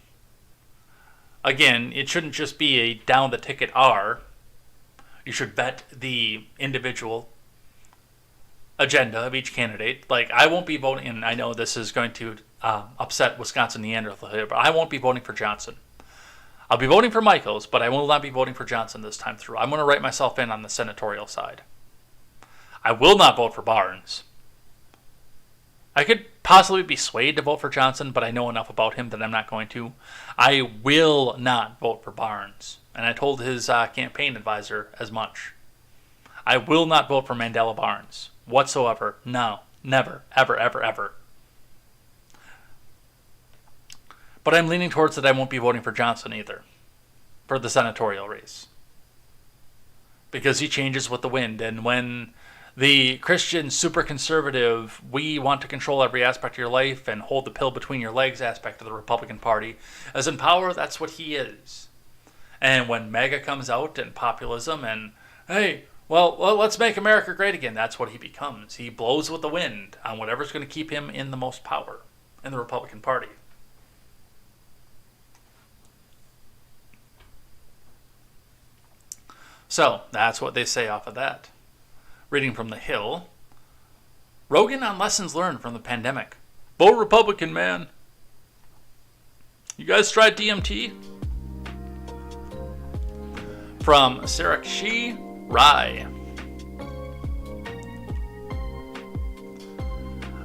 Again, it shouldn't just be a down the ticket R. You should vet the individual agenda of each candidate. Like, I won't be voting, and I know this is going to upset Wisconsin Neanderthal here, but I won't be voting for Johnson. I'll be voting for Michaels, but I will not be voting for Johnson this time through. I'm going to write myself in on the senatorial side. I will not vote for Barnes. I could possibly be swayed to vote for Johnson, but I know enough about him that I'm not going to. I will not vote for Barnes, and I told his campaign advisor as much. I will not vote for Mandela Barnes whatsoever. No, never, ever, ever, ever. But I'm leaning towards that I won't be voting for Johnson either, for the senatorial race. Because he changes with the wind, and when the Christian super conservative, we want to control every aspect of your life and hold the pill between your legs aspect of the Republican Party is in power, that's what he is. And when MAGA comes out and populism and, hey, well, let's make America great again, that's what he becomes. He blows with the wind on whatever's going to keep him in the most power in the Republican Party. So, that's what they say off of that. Reading from The Hill. Rogan on lessons learned from the pandemic. Vote Republican, man. You guys tried DMT? From Sarakshi Rai.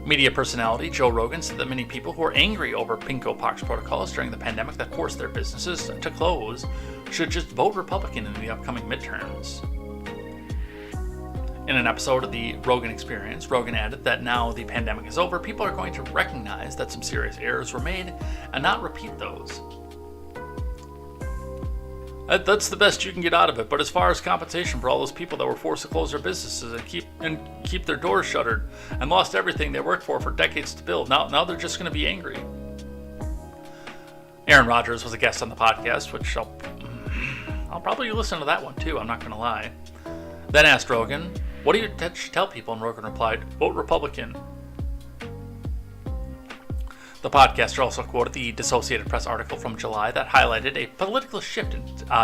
Media personality Joe Rogan said that many people who are angry over pinko pox protocols during the pandemic that forced their businesses to close should just vote Republican in the upcoming midterms. In an episode of the Rogan Experience, Rogan added that now the pandemic is over, people are going to recognize that some serious errors were made and not repeat those. That's the best you can get out of it. But as far as compensation for all those people that were forced to close their businesses and keep their doors shuttered and lost everything they worked for decades to build, now they're just going to be angry. Aaron Rodgers was a guest on the podcast, which I'll probably listen to that one too, I'm not going to lie. Then asked Rogan, what do you tell people? And Rogan replied, vote Republican. The podcaster also quoted the Associated Press article from July that highlighted a political shift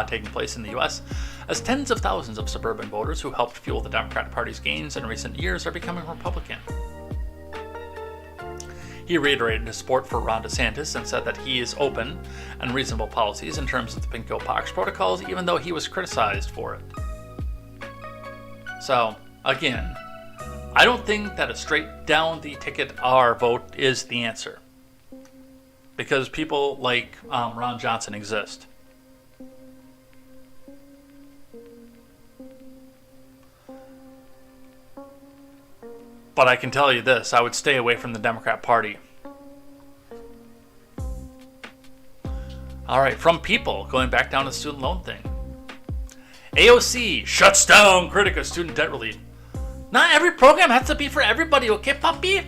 taking place in the U.S. as tens of thousands of suburban voters who helped fuel the Democratic Party's gains in recent years are becoming Republican. He reiterated his support for Ron DeSantis and said that he is open and reasonable policies in terms of the Pinko Pox protocols, even though he was criticized for it. So, again, I don't think that a straight down the ticket R vote is the answer. Because people like Ron Johnson exist. But I can tell you this, I would stay away from the Democrat Party. Alright, from people, going back down to the student loan thing. AOC shuts down critic of student debt relief. Not every program has to be for everybody, okay, puppy?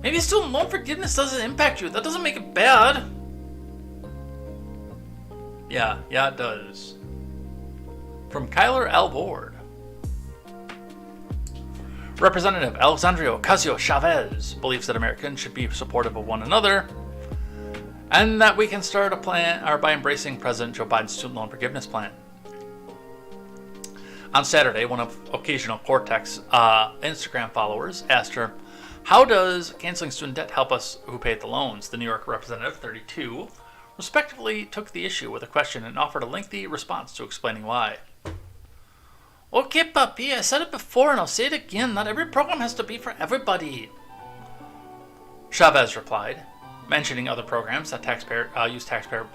Maybe student loan forgiveness doesn't impact you. That doesn't make it bad. Yeah, it does. From Kyler Alvord. Representative Alexandria Ocasio-Chavez believes that Americans should be supportive of one another and that we can start a plan by embracing President Joe Biden's student loan forgiveness plan. On Saturday, one of Occasional Cortex Instagram followers asked her, how does canceling student debt help us who paid the loans? The New York representative, 32, respectively took the issue with a question and offered a lengthy response to explaining why. Okay, puppy, I said it before and I'll say it again. Not every program has to be for everybody. Chavez replied, mentioning other programs that use taxpayer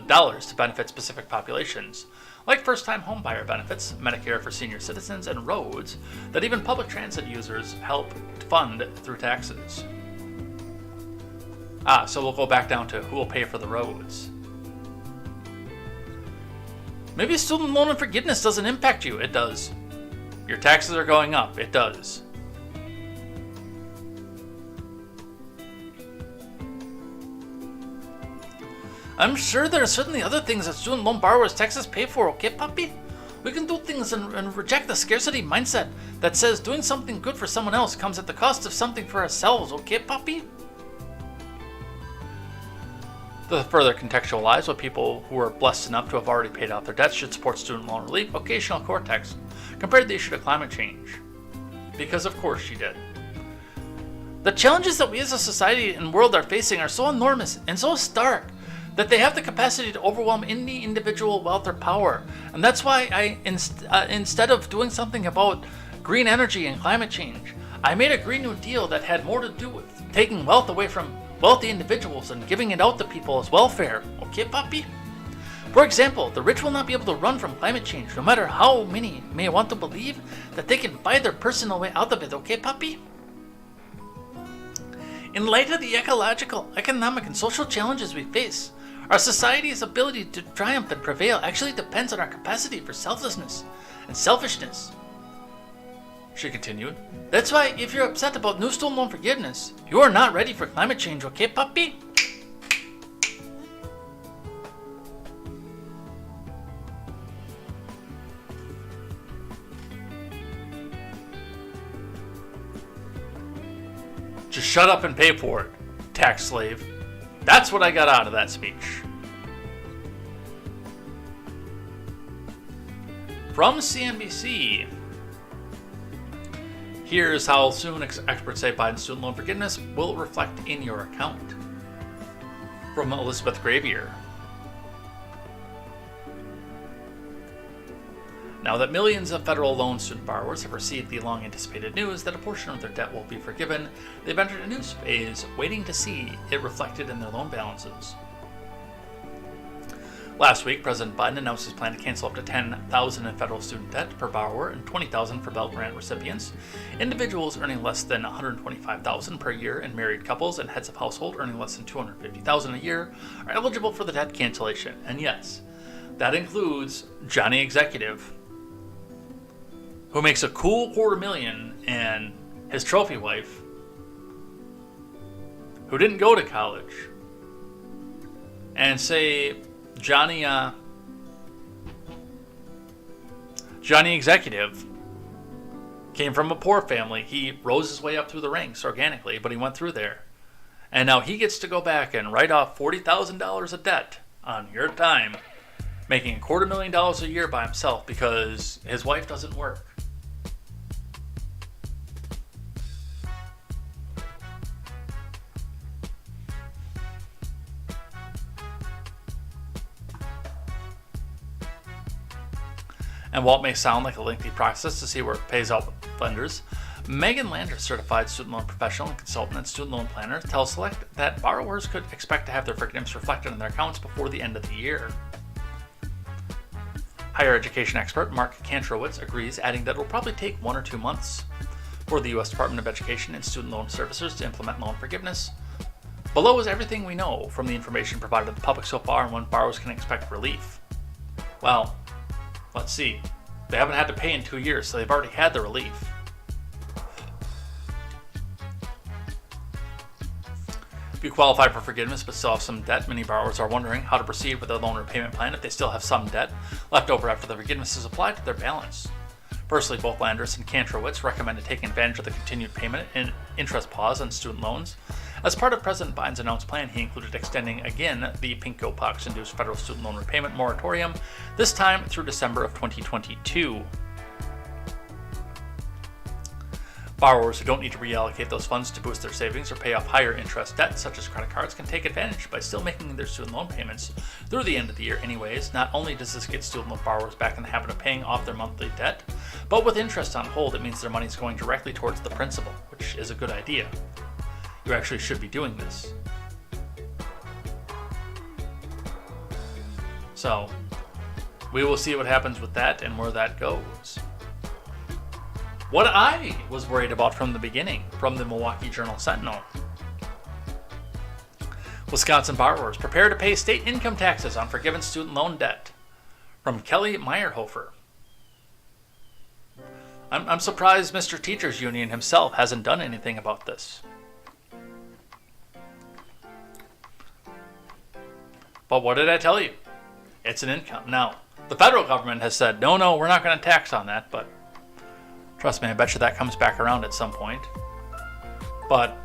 dollars to benefit specific populations, like first-time homebuyer benefits, Medicare for senior citizens, and roads that even public transit users help fund through taxes. So we'll go back down to who will pay for the roads. Maybe student loan and forgiveness doesn't impact you. It does. Your taxes are going up. It does. I'm sure there are certainly other things that student loan borrowers' taxes pay for, okay, puppy? We can do things and reject the scarcity mindset that says doing something good for someone else comes at the cost of something for ourselves, okay, puppy? To further contextualize what people who are blessed enough to have already paid out their debts should support student loan relief, Occasional Cortex compared the issue to climate change. Because of course she did. The challenges that we as a society and world are facing are so enormous and so stark that they have the capacity to overwhelm any individual wealth or power. And that's why I, instead of doing something about green energy and climate change, I made a Green New Deal that had more to do with taking wealth away from wealthy individuals and giving it out to people as welfare. Okay, puppy? For example, the rich will not be able to run from climate change, no matter how many may want to believe that they can buy their personal way out of it. Okay, puppy? In light of the ecological, economic, and social challenges we face, our society's ability to triumph and prevail actually depends on our capacity for selflessness and selfishness. She continued, that's why if you're upset about new student loan forgiveness, you are not ready for climate change, okay, puppy? Just shut up and pay for it, tax slave. That's what I got out of that speech. From CNBC, here's how soon experts say Biden's student loan forgiveness will reflect in your account. From Elizabeth Gravier. Now that millions of federal loan student borrowers have received the long-anticipated news that a portion of their debt will be forgiven, they've entered a new phase waiting to see it reflected in their loan balances. Last week, President Biden announced his plan to cancel up to $10,000 in federal student debt per borrower and $20,000 for Pell Grant recipients. Individuals earning less than $125,000 per year and married couples and heads of household earning less than $250,000 a year are eligible for the debt cancellation. And yes, that includes Johnny Executive, who makes a cool $250,000, and his trophy wife, who didn't go to college, and say Johnny Executive came from a poor family. He rose his way up through the ranks organically, but he went through there. And now he gets to go back and write off $40,000 of debt on your time, making $250,000 a year by himself because his wife doesn't work. And while it may sound like a lengthy process to see where it pays out lenders, Megan Lander, certified student loan professional and consultant and student loan planner, tells Select that borrowers could expect to have their forgiveness reflected in their accounts before the end of the year. Higher education expert Mark Kantrowitz agrees, adding that it will probably take 1 or 2 months for the U.S. Department of Education and student loan servicers to implement loan forgiveness. Below is everything we know from the information provided to the public so far on when borrowers can expect relief. Well, let's see. They haven't had to pay in 2 years, so they've already had the relief. If you qualify for forgiveness but still have some debt, many borrowers are wondering how to proceed with their loan repayment plan if they still have some debt left over after the forgiveness is applied to their balance. Personally, both Landers and Kantrowitz recommended taking advantage of the continued payment and interest pause on student loans. As part of President Biden's announced plan, he included extending again the Pinko-Pox-induced federal student loan repayment moratorium, this time through December of 2022. Borrowers who don't need to reallocate those funds to boost their savings or pay off higher interest debt, such as credit cards, can take advantage by still making their student loan payments through the end of the year anyways. Not only does this get student loan borrowers back in the habit of paying off their monthly debt, but with interest on hold, it means their money is going directly towards the principal, which is a good idea. You actually should be doing this. So, we will see what happens with that and where that goes. What I was worried about from the beginning, from the Milwaukee Journal-Sentinel. Wisconsin borrowers prepare to pay state income taxes on forgiven student loan debt. From Kelly Meyerhofer. I'm surprised Mr. Teachers Union himself hasn't done anything about this. But what did I tell you? It's an income. Now, the federal government has said, no, we're not going to tax on that, but trust me, I bet you that comes back around at some point. But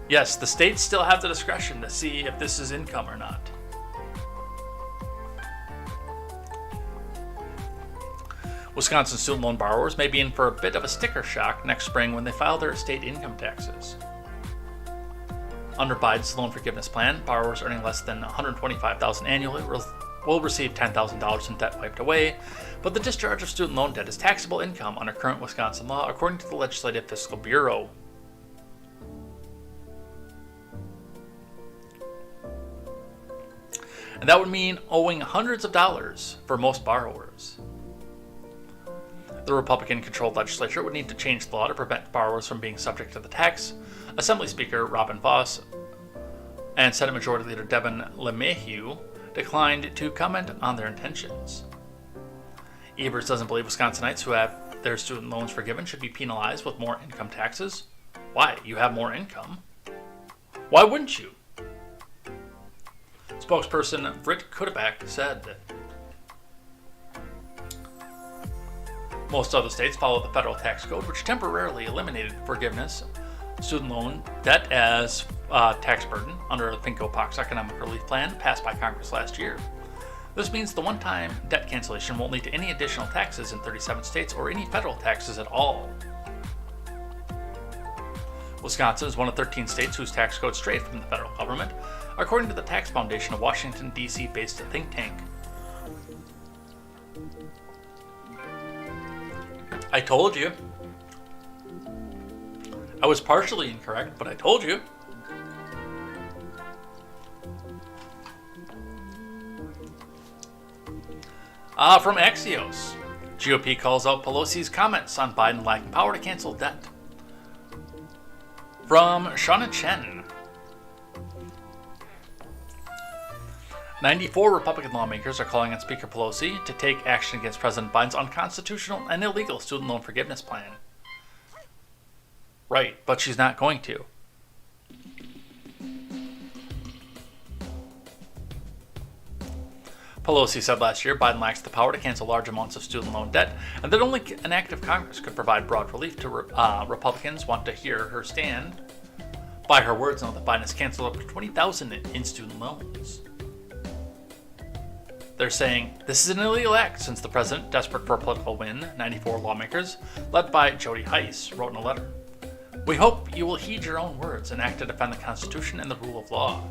yes, the states still have the discretion to see if this is income or not. Wisconsin student loan borrowers may be in for a bit of a sticker shock next spring when they file their state income taxes. Under Biden's loan forgiveness plan, borrowers earning less than $125,000 annually will receive $10,000 in debt wiped away, but the discharge of student loan debt is taxable income under current Wisconsin law, according to the Legislative Fiscal Bureau. And that would mean owing hundreds of dollars for most borrowers. The Republican-controlled legislature would need to change the law to prevent borrowers from being subject to the tax. Assembly Speaker Robin Voss and Senate Majority Leader Devin LeMahieu declined to comment on their intentions. Ebers doesn't believe Wisconsinites who have their student loans forgiven should be penalized with more income taxes. Why? You have more income. Why wouldn't you? Spokesperson Britt Kudabak said that most other states follow the federal tax code, which temporarily eliminated forgiveness student loan debt as tax burden under the Pinko-Pox Economic Relief Plan passed by Congress last year. This means the one-time debt cancellation won't lead to any additional taxes in 37 states or any federal taxes at all. Wisconsin is one of 13 states whose tax code strayed from the federal government, according to the Tax Foundation, a Washington, D.C.-based think tank. I told you. I was partially incorrect, but I told you. From Axios, GOP calls out Pelosi's comments on Biden lacking power to cancel debt. From Shauna Chen, 94 Republican lawmakers are calling on Speaker Pelosi to take action against President Biden's unconstitutional and illegal student loan forgiveness plan. Right, but she's not going to. Pelosi said last year Biden lacks the power to cancel large amounts of student loan debt, and that only an act of Congress could provide broad relief to Republicans want to hear her stand. By her words, now that Biden has canceled up to $20,000 in student loans. They're saying this is an illegal act since the president, desperate for a political win, 94 lawmakers, led by Jody Heiss, wrote in a letter. We hope you will heed your own words and act to defend the Constitution and the rule of law.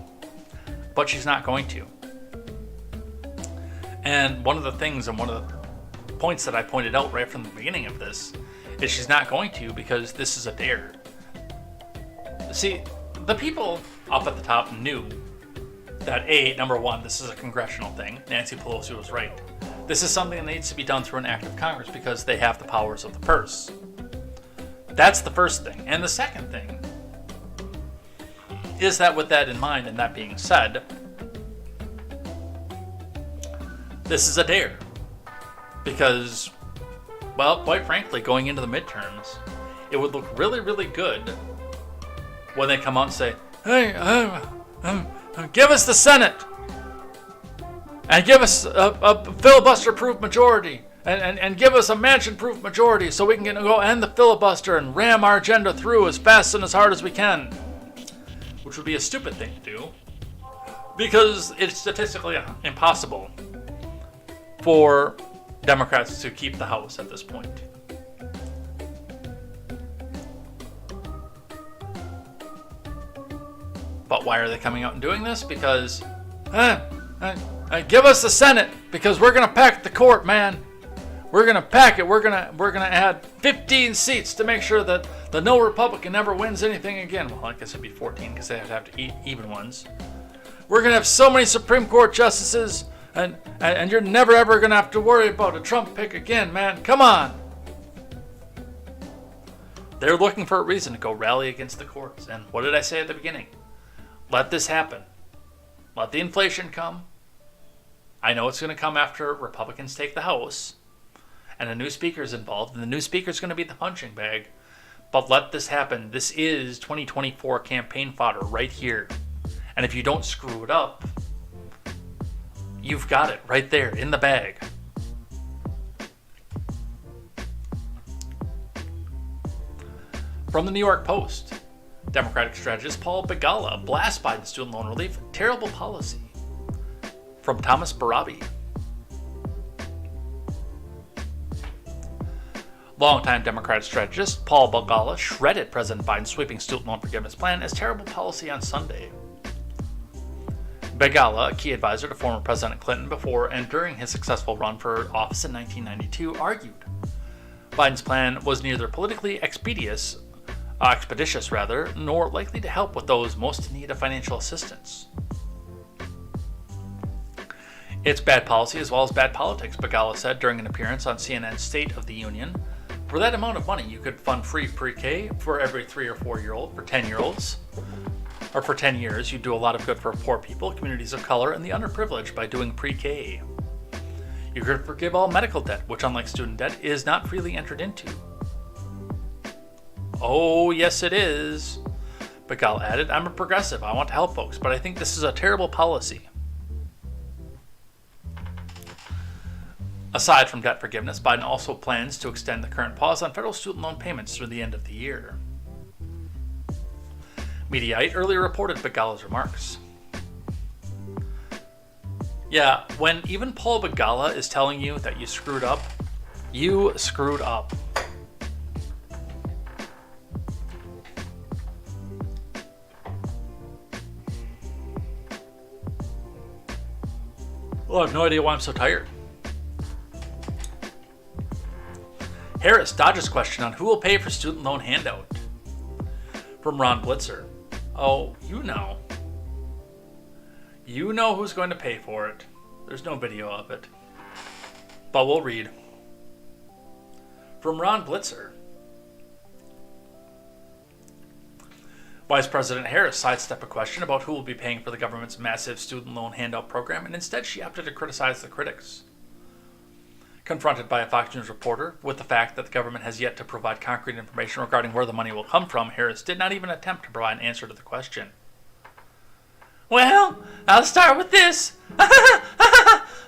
But she's not going to. And one of the things and one of the points that I pointed out right from the beginning of this is she's not going to because this is a dare. See, the people up at the top knew that number one, this is a congressional thing. Nancy Pelosi was right. This is something that needs to be done through an act of Congress because they have the powers of the purse. That's the first thing. And the second thing is that with that in mind and that being said, this is a dare. Because, well, quite frankly, going into the midterms, it would look really, really good when they come out and say, hey, give us the Senate and give us a filibuster-proof majority and give us a Manchin-proof majority so we can go end the filibuster and ram our agenda through as fast and as hard as we can. Which would be a stupid thing to do because it's statistically impossible for Democrats to keep the House at this point. But why are they coming out and doing this? Because, give us the Senate because we're gonna pack the court, man. We're gonna pack it. We're gonna add 15 seats to make sure that the no Republican never wins anything again. Well, I guess it'd be 14 because they have to eat even ones. We're gonna have so many Supreme Court justices, and you're never ever gonna have to worry about a Trump pick again, man. Come on. They're looking for a reason to go rally against the courts. And what did I say at the beginning? Let this happen. Let the inflation come. I know it's going to come after Republicans take the House and a new speaker is involved, and the new speaker is going to be the punching bag. But let this happen. This is 2024 campaign fodder right here. And if you don't screw it up, you've got it right there in the bag. From the New York Post, Democratic strategist Paul Begala blasts Biden student loan relief, terrible policy. From Thomas Barabi. Longtime Democratic strategist Paul Begala shredded President Biden's sweeping student loan forgiveness plan as terrible policy on Sunday. Begala, a key advisor to former President Clinton before and during his successful run for office in 1992, argued Biden's plan was neither politically expeditious, nor likely to help with those most in need of financial assistance. It's bad policy as well as bad politics, Begala said during an appearance on CNN's State of the Union. For that amount of money, you could fund free pre-K for every 3 or 4-year-old for 10-year-olds. Or for 10 years, you'd do a lot of good for poor people, communities of color, and the underprivileged by doing pre-K. You could forgive all medical debt, which unlike student debt, is not freely entered into. Oh, yes it is. Begala added, I'm a progressive. I want to help folks, but I think this is a terrible policy. Aside from debt forgiveness, Biden also plans to extend the current pause on federal student loan payments through the end of the year. Mediaite earlier reported Begala's remarks. Yeah, when even Paul Begala is telling you that you screwed up, you screwed up. Well, I have no idea why I'm so tired. Harris dodges question on who will pay for student loan handout. From Ron Blitzer. Oh, you know. You know who's going to pay for it. There's no video of it. but we'll read. From Ron Blitzer. Vice President Harris sidestepped a question about who will be paying for the government's massive student loan handout program, and instead she opted to criticize the critics. Confronted by a Fox News reporter with the fact that the government has yet to provide concrete information regarding where the money will come from, Harris did not even attempt to provide an answer to the question. Well, I'll start with this.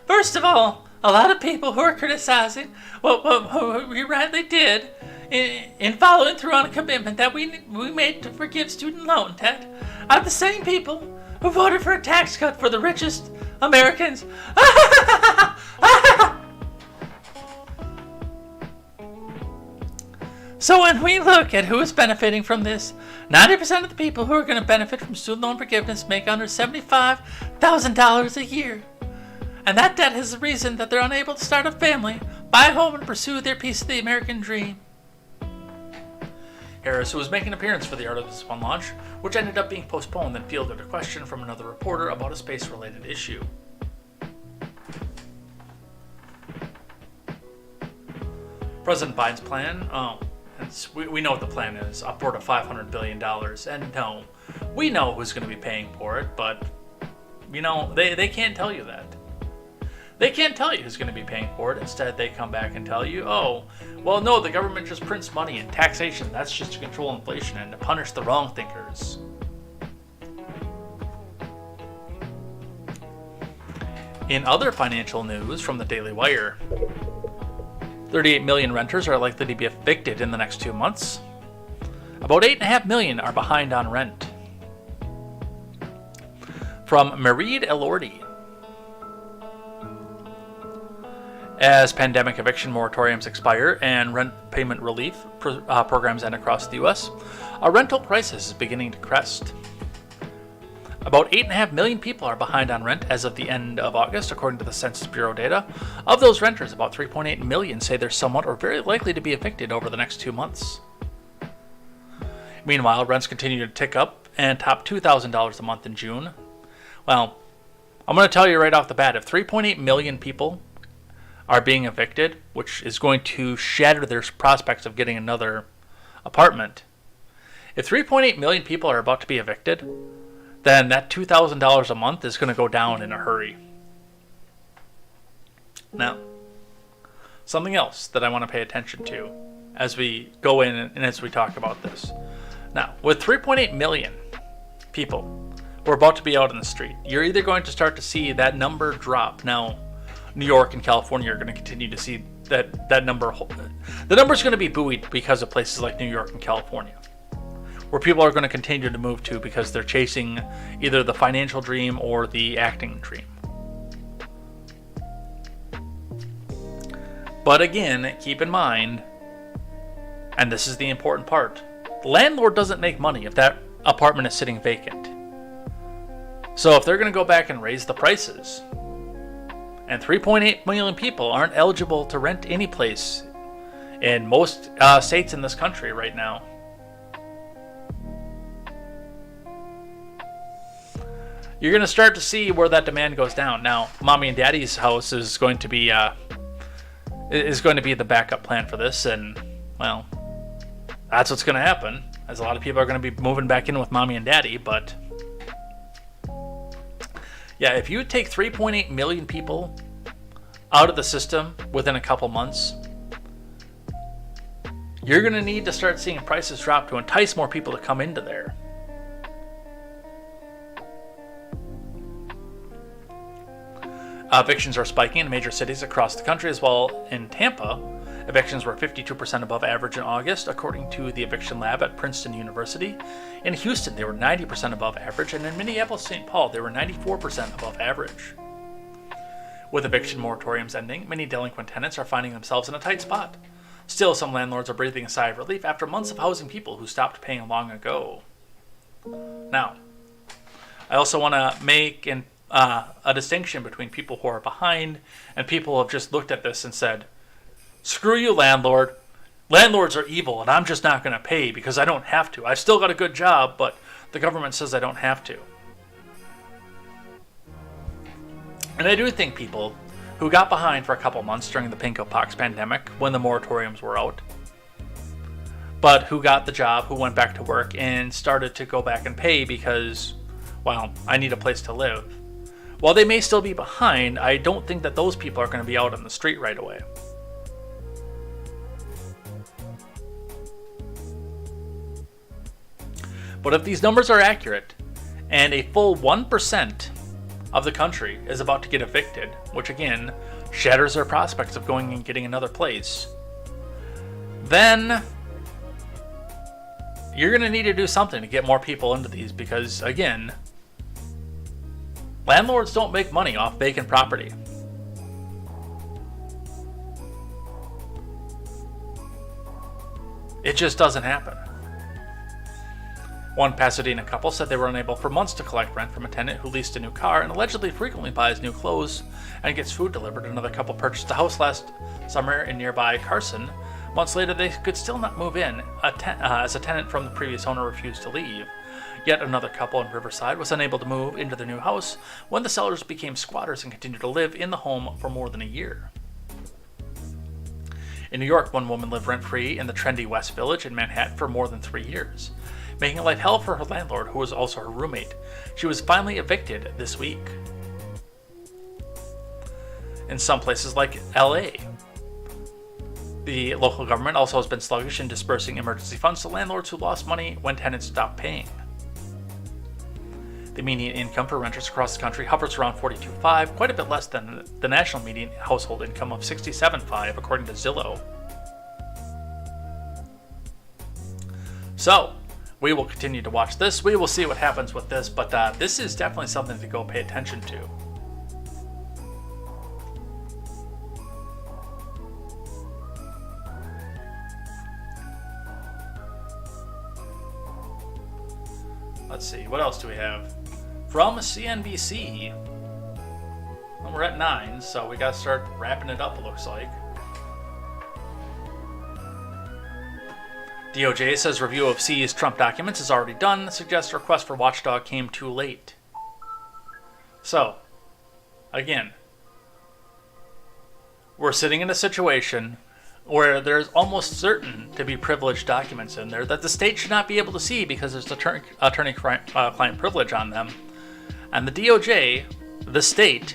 First of all, a lot of people who are criticizing what we rightly did in following through on a commitment that we made to forgive student loan debt are the same people who voted for a tax cut for the richest Americans. So when we look at who is benefiting from this, 90% of the people who are going to benefit from student loan forgiveness make under $75,000 a year. And that debt is the reason that they're unable to start a family, buy a home, and pursue their piece of the American dream. Harris, who was making an appearance for the Art of This One launch, which ended up being postponed, then fielded a question from another reporter about a space-related issue. President Biden's plan? We know what the plan is, upward of $500 billion. And no, we know who's going to be paying for it, but, they can't tell you that. They can't tell you who's going to be paying for it. Instead, they come back and tell you, oh, well, no, the government just prints money, and taxation, that's just to control inflation and to punish the wrong thinkers. In other financial news from the Daily Wire, 38 million renters are likely to be evicted in the next 2 months. About 8.5 million are behind on rent. From Mareed Elordi. As pandemic eviction moratoriums expire and rent payment relief programs end across the U.S., a rental crisis is beginning to crest. About 8.5 million people are behind on rent as of the end of August, according to the Census Bureau data. Of those renters, about 3.8 million say they're somewhat or very likely to be evicted over the next 2 months. Meanwhile, rents continue to tick up and top $2,000 a month in June. Well, I'm going to tell you right off the bat, if 3.8 million people are being evicted, which is going to shatter their prospects of getting another apartment, if 3.8 million people are about to be evicted, then that $2,000 a month is going to go down in a hurry. Now, something else that I want to pay attention to as we go in and as we talk about this. Now, with 3.8 million people who are about to be out in the street, you're either going to start to see that number drop. Now, New York and California are going to continue to see that number. The number is going to be buoyed because of places like New York and California, where people are going to continue to move to because they're chasing either the financial dream or the acting dream. But again, keep in mind, and this is the important part, the landlord doesn't make money if that apartment is sitting vacant. So if they're going to go back and raise the prices, and 3.8 million people aren't eligible to rent any place in most states in this country right now, you're going to start to see where that demand goes down. Now, mommy and daddy's house is going to be the backup plan for this, and well, that's what's going to happen, as a lot of people are going to be moving back in with mommy and daddy. But yeah, if you take 3.8 million people out of the system within a couple months, you're going to need to start seeing prices drop to entice more people to come into there. Evictions are spiking in major cities across the country as well. In Tampa, evictions were 52% above average in August, according to the eviction lab at Princeton University. In Houston, they were 90% above average, and in Minneapolis-St. Paul, they were 94% above average. With eviction moratoriums ending, many delinquent tenants are finding themselves in a tight spot. Still, some landlords are breathing a sigh of relief after months of housing people who stopped paying long ago. Now, I also want to make a distinction between people who are behind and people who have just looked at this and said, screw you, landlord. Landlords are evil, and I'm just not going to pay because I don't have to. I've still got a good job, but the government says I don't have to. And I do think people who got behind for a couple months during the Pinko-Pox pandemic when the moratoriums were out, but who got the job, who went back to work, and started to go back and pay because, well, I need a place to live. While they may still be behind, I don't think that those people are going to be out on the street right away. But if these numbers are accurate, and a full 1% of the country is about to get evicted, which again shatters their prospects of going and getting another place, then you're going to need to do something to get more people into these because, again, landlords don't make money off vacant property. It just doesn't happen. One Pasadena couple said they were unable for months to collect rent from a tenant who leased a new car and allegedly frequently buys new clothes and gets food delivered. Another couple purchased a house last summer in nearby Carson. Months later, they could still not move in as a tenant from the previous owner refused to leave. Yet another couple in Riverside was unable to move into their new house when the sellers became squatters and continued to live in the home for more than a year. In New York, one woman lived rent-free in the trendy West Village in Manhattan for more than 3 years, making life hell for her landlord, who was also her roommate. She was finally evicted this week. In some places like LA, the local government also has been sluggish in dispersing emergency funds to landlords who lost money when tenants stopped paying. The median income for renters across the country hovers around $42,500, quite a bit less than the national median household income of $67,500, according to Zillow. So, we will continue to watch this. We will see what happens with this, but this is definitely something to go pay attention to. Let's see, what else do we have? From CNBC, well, we're at 9, so we gotta start wrapping it up, it looks like. DOJ says review of seized Trump documents is already done, suggests request for watchdog came too late. So, again, we're sitting in a situation where there's almost certain to be privileged documents in there that the state should not be able to see because there's attorney-client privilege on them. And the DOJ, the state,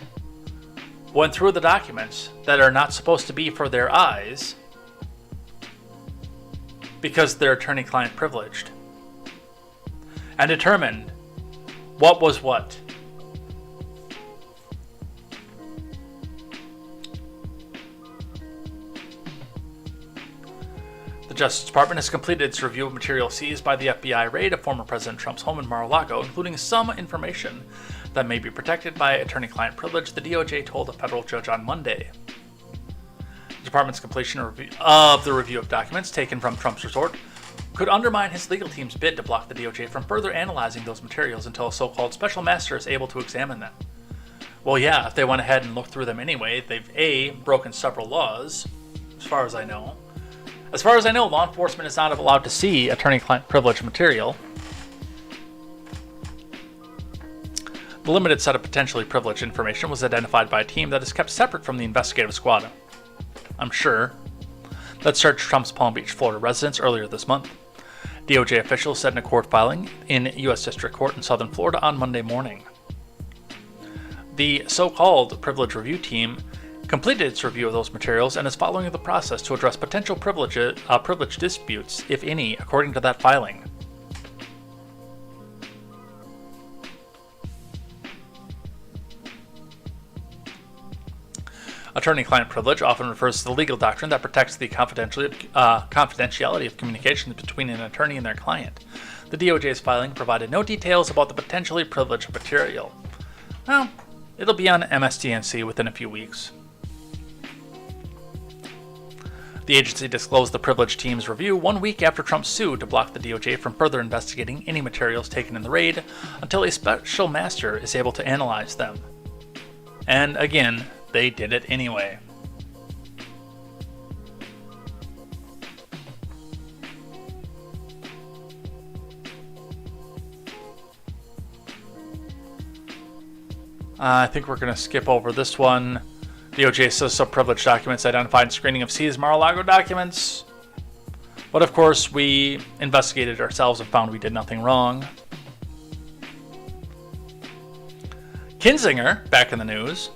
went through the documents that are not supposed to be for their eyes because they're attorney-client privileged, and determined what was what. The Justice Department has completed its review of material seized by the FBI raid of former President Trump's home in Mar-a-Lago, including some information that may be protected by attorney-client privilege, the DOJ told a federal judge on Monday. The department's completion of the review of documents taken from Trump's resort could undermine his legal team's bid to block the DOJ from further analyzing those materials until a so-called special master is able to examine them. Well, yeah, if they went ahead and looked through them anyway, they've A, broken several laws, as far as I know. As far as I know, law enforcement is not allowed to see attorney-client privilege material. The limited set of potentially privileged information was identified by a team that is kept separate from the investigative squad, I'm sure, that searched Trump's Palm Beach, Florida residence earlier this month. DOJ officials said in a court filing in U.S. District Court in Southern Florida on Monday morning. The so-called privilege review team completed its review of those materials and is following the process to address potential privilege disputes, if any, according to that filing. Attorney-client privilege often refers to the legal doctrine that protects the confidentiality of communications between an attorney and their client. The DOJ's filing provided no details about the potentially privileged material. Well, it'll be on MSDNC within a few weeks. The agency disclosed the privilege team's review 1 week after Trump sued to block the DOJ from further investigating any materials taken in the raid until a special master is able to analyze them. And again, they did it anyway. I think we're going to skip over this one. DOJ says some privileged documents identified screening of seized Mar-a-Lago documents. But of course, we investigated ourselves and found we did nothing wrong. Kinzinger, back in the news.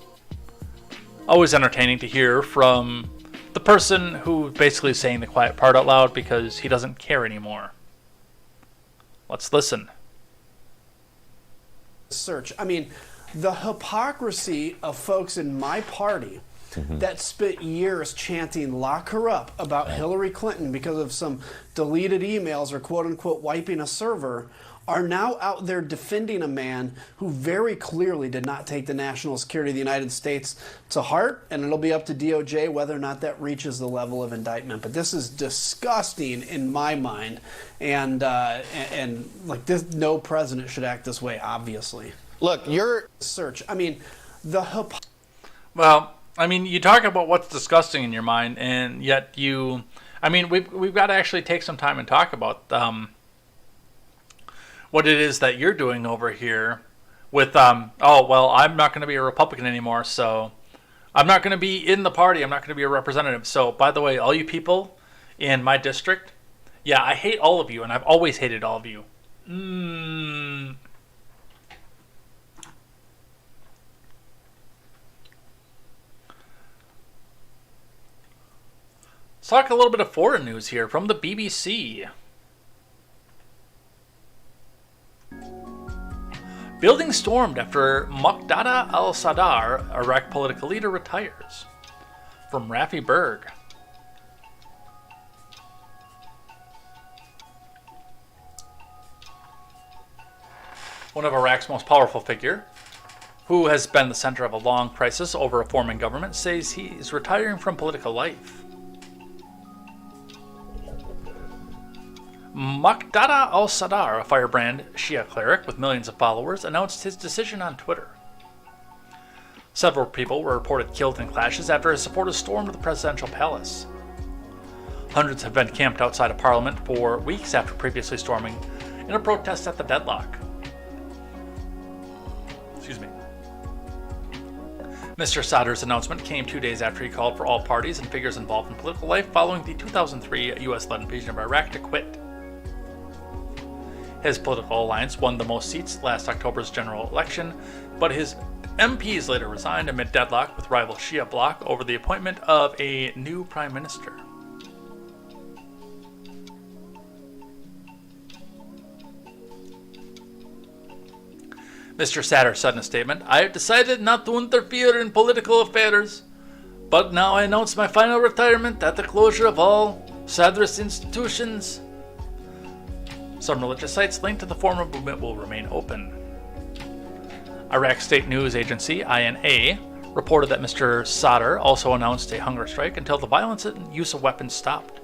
Always entertaining to hear from the person who basically is saying the quiet part out loud because he doesn't care anymore. Let's listen. Search. I mean, the hypocrisy of folks in my party that spent years chanting "lock her up" about Hillary Clinton because of some deleted emails or quote unquote wiping a server are now out there defending a man who very clearly did not take the national security of the United States to heart, and it'll be up to DOJ whether or not that reaches the level of indictment. But this is disgusting in my mind, and like this, no president should act this way, obviously. Look, your search, I mean, Well, I mean, you talk about what's disgusting in your mind, and yet you, I mean, we've got to actually take some time and talk about what it is that you're doing over here with, oh, well, I'm not going to be a Republican anymore, so I'm not going to be in the party. I'm not going to be a representative. So, by the way, all you people in my district, yeah, I hate all of you, and I've always hated all of you. Let's talk a little bit of foreign news here from the BBC. Building stormed after Muqtada al-Sadr, Iraq political leader, retires. From Rafi Berg. One of Iraq's most powerful figure, who has been the center of a long crisis over a forming government, says he is retiring from political life. Muqtada al-Sadr, a firebrand Shia cleric with millions of followers, announced his decision on Twitter. Several people were reported killed in clashes after his supporters stormed the presidential palace. Hundreds have been camped outside of Parliament for weeks after previously storming in a protest at the deadlock. Excuse me. Mr. Sadr's announcement came 2 days after he called for all parties and figures involved in political life following the 2003 U.S.-led invasion of Iraq to quit. His political alliance won the most seats last October's general election, but his MPs later resigned amid deadlock with rival Shia bloc over the appointment of a new prime minister. Mr. Sadr said in a statement, "I have decided not to interfere in political affairs, but now I announce my final retirement at the closure of all Sadr's institutions. Some religious sites linked to the former movement will remain open." Iraq State News Agency, INA, reported that Mr. Sadr also announced a hunger strike until the violence and use of weapons stopped.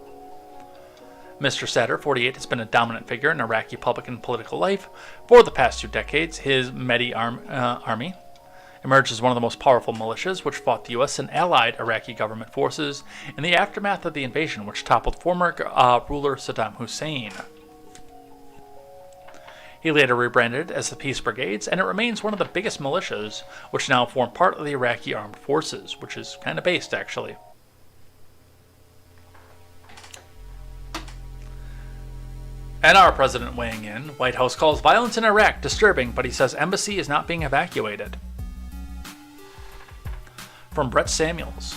Mr. Sadr, 48, has been a dominant figure in Iraqi public and political life for the past 2 decades. His Mehdi army emerged as one of the most powerful militias which fought the U.S. and allied Iraqi government forces in the aftermath of the invasion, which toppled former ruler Saddam Hussein. He later rebranded as the Peace Brigades, and it remains one of the biggest militias, which now form part of the Iraqi armed forces, which is kind of based, actually. And our president weighing in, White House calls violence in Iraq disturbing, but he says embassy is not being evacuated. From Brett Samuels.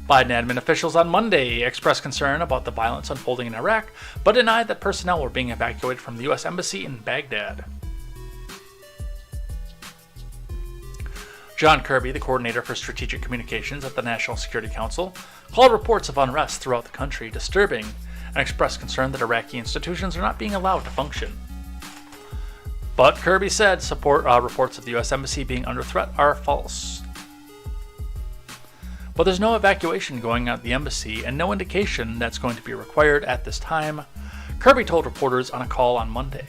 Biden admin officials on Monday expressed concern about the violence unfolding in Iraq, but denied that personnel were being evacuated from the U.S. Embassy in Baghdad. John Kirby, the coordinator for strategic communications at the National Security Council, called reports of unrest throughout the country disturbing and expressed concern that Iraqi institutions are not being allowed to function. But Kirby said reports of the U.S. Embassy being under threat are false. But there's no evacuation going on at the embassy and no indication that's going to be required at this time, Kirby told reporters on a call on Monday.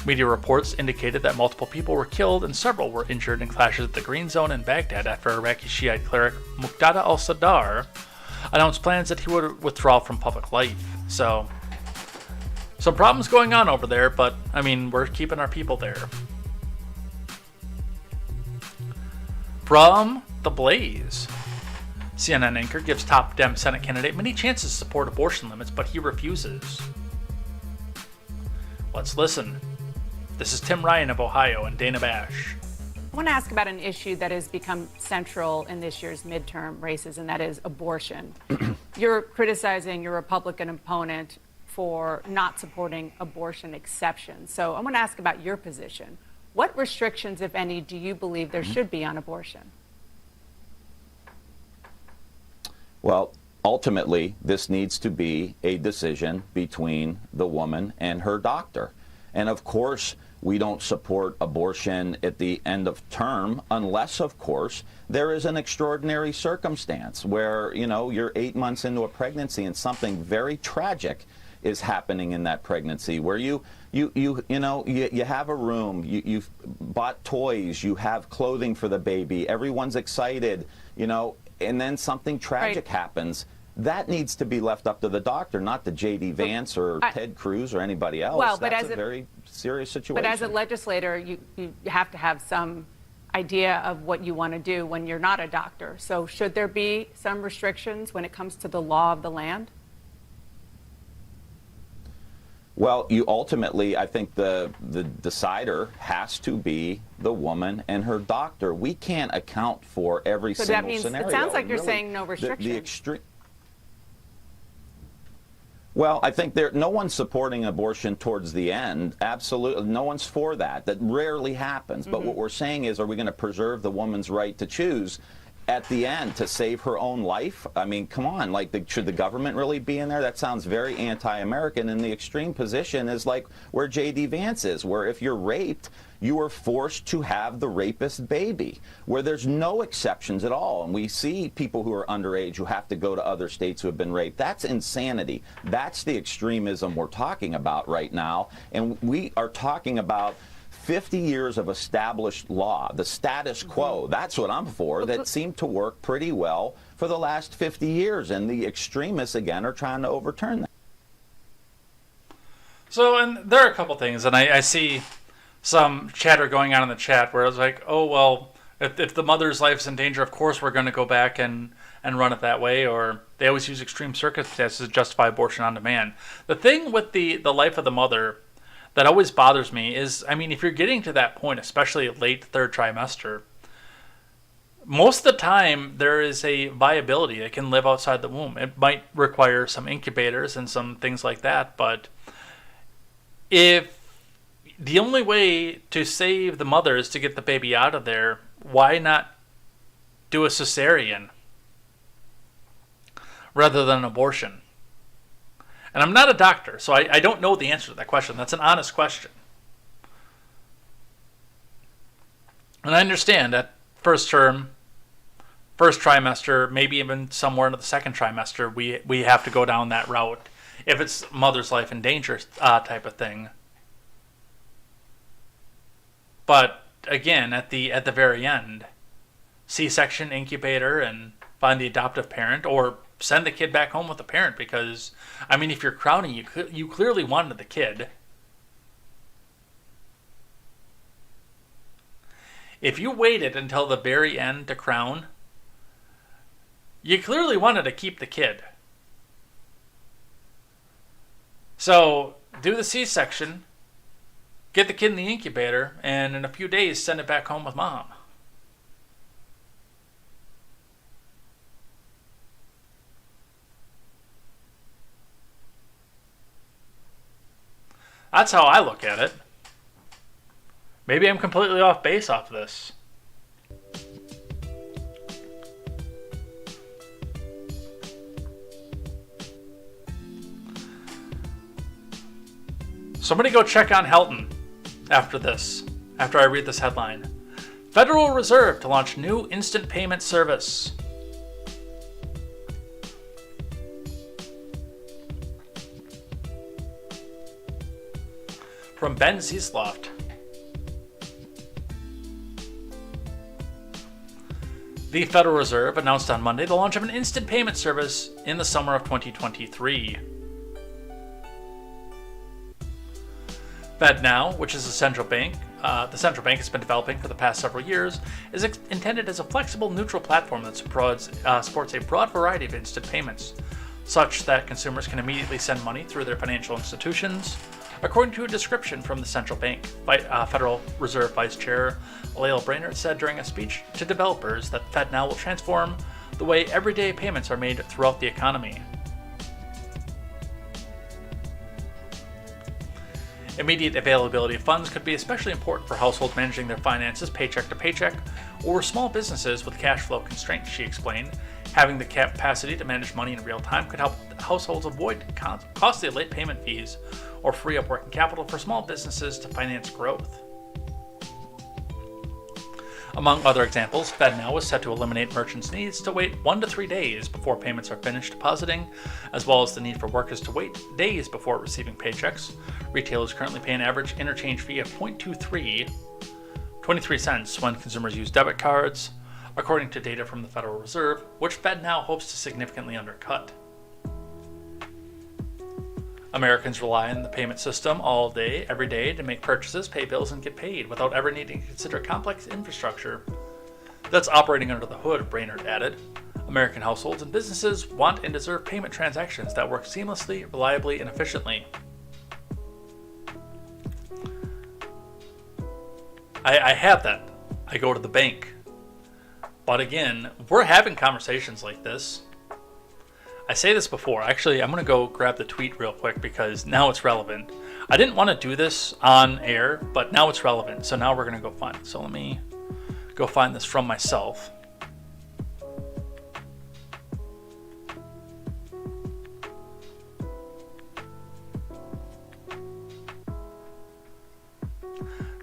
Media reports indicated that multiple people were killed and several were injured in clashes at the Green Zone in Baghdad after Iraqi Shiite cleric Muqtada al-Sadr announced plans that he would withdraw from public life. So, some problems going on over there, but I mean, we're keeping our people there. From The Blaze. CNN anchor gives top Dem Senate candidate many chances to support abortion limits, but he refuses. Let's listen. This is Tim Ryan of Ohio and Dana Bash. I want to ask about an issue that has become central in this year's midterm races, and that is abortion. You're criticizing your Republican opponent for not supporting abortion exceptions. So I want to ask about your position. What restrictions, if any, do you believe there should be on abortion? Well, ultimately, this needs to be a decision between the woman and her doctor. And of course, we don't support abortion at the end of term unless, of course, there is an extraordinary circumstance where, you know, you're 8 months into a pregnancy and something very tragic is happening in that pregnancy, where you have a room, you've bought toys, you have clothing for the baby, everyone's excited, you know, and then something tragic happens. That needs to be left up to the doctor, not to J.D. Vance or Ted Cruz or anybody else. Well, that's a very serious situation. But as a legislator, you have to have some idea of what you want to do when you're not a doctor. So should there be some restrictions when it comes to the law of the land? Well, you ultimately, I think the decider has to be the woman and her doctor. We can't account for every so single that means, scenario. It sounds like you're really, saying no restrictions. The extreme. Well, I think no one's supporting abortion towards the end. Absolutely. No one's for that. That rarely happens. But what we're saying is, are we going to preserve the woman's right to choose at the end to save her own life? I mean, come on. Like, should the government really be in there? That sounds very anti-American. And the extreme position is like where J.D. Vance is, where if you're raped, you are forced to have the rapist's baby, where there's no exceptions at all. And we see people who are underage who have to go to other states who have been raped. That's insanity. That's the extremism we're talking about right now. And we are talking about 50 years of established law, the status quo. That's what I'm for. That seemed to work pretty well for the last 50 years. And the extremists, again, are trying to overturn that. So, and there are a couple things, and I see some chatter going on in the chat where it's like, oh, well, if the mother's life is in danger, of course we're going to go back and run it that way, or they always use extreme circumstances to justify abortion on demand. The thing with the life of the mother that always bothers me is, I mean, if you're getting to that point, especially late third trimester, most of the time there is a viability that can live outside the womb. It might require some incubators and some things like that, but if the only way to save the mother is to get the baby out of there, why not do a cesarean rather than an abortion? And I'm not a doctor, so I don't know the answer to that question. That's an honest question. And I understand that first term, first trimester, maybe even somewhere into the second trimester, we have to go down that route if it's mother's life in danger type of thing. But again, at the very end, C-section, incubator, and find the adoptive parent, or send the kid back home with the parent, because, I mean, if you're crowning, you clearly wanted the kid. If you waited until the very end to crown, you clearly wanted to keep the kid. So, do the C-section, get the kid in the incubator, and in a few days, send it back home with mom. That's how I look at it. Maybe I'm completely off base off this. Somebody go check on Helton after this, after I read this headline. Federal Reserve to launch new instant payment service. From Ben Ziesloft. The Federal Reserve announced on Monday the launch of an instant payment service in the summer of 2023. FedNow, which is a central bank, the central bank has been developing for the past several years, is intended as a flexible, neutral platform that supports a broad variety of instant payments, such that consumers can immediately send money through their financial institutions. According to a description from the central bank, Federal Reserve Vice Chair Lael Brainerd said during a speech to developers that FedNow will transform the way everyday payments are made throughout the economy. Immediate availability of funds could be especially important for households managing their finances paycheck to paycheck, or small businesses with cash flow constraints, she explained. Having the capacity to manage money in real time could help households avoid costly late payment fees or free up working capital for small businesses to finance growth. Among other examples, FedNow is set to eliminate merchants' needs to wait 1 to 3 days before payments are finished depositing, as well as the need for workers to wait days before receiving paychecks. Retailers currently pay an average interchange fee of 0.23 cents when consumers use debit cards, according to data from the Federal Reserve, which FedNow hopes to significantly undercut. Americans rely on the payment system all day, every day to make purchases, pay bills, and get paid without ever needing to consider complex infrastructure that's operating under the hood, Brainerd added. American households and businesses want and deserve payment transactions that work seamlessly, reliably, and efficiently. I have that. I go to the bank. But again, we're having conversations like this. I say this before. Actually, I'm going to go grab the tweet real quick because now it's relevant. I didn't want to do this on air, but now it's relevant. So now we're going to go find it. So let me go find this from myself.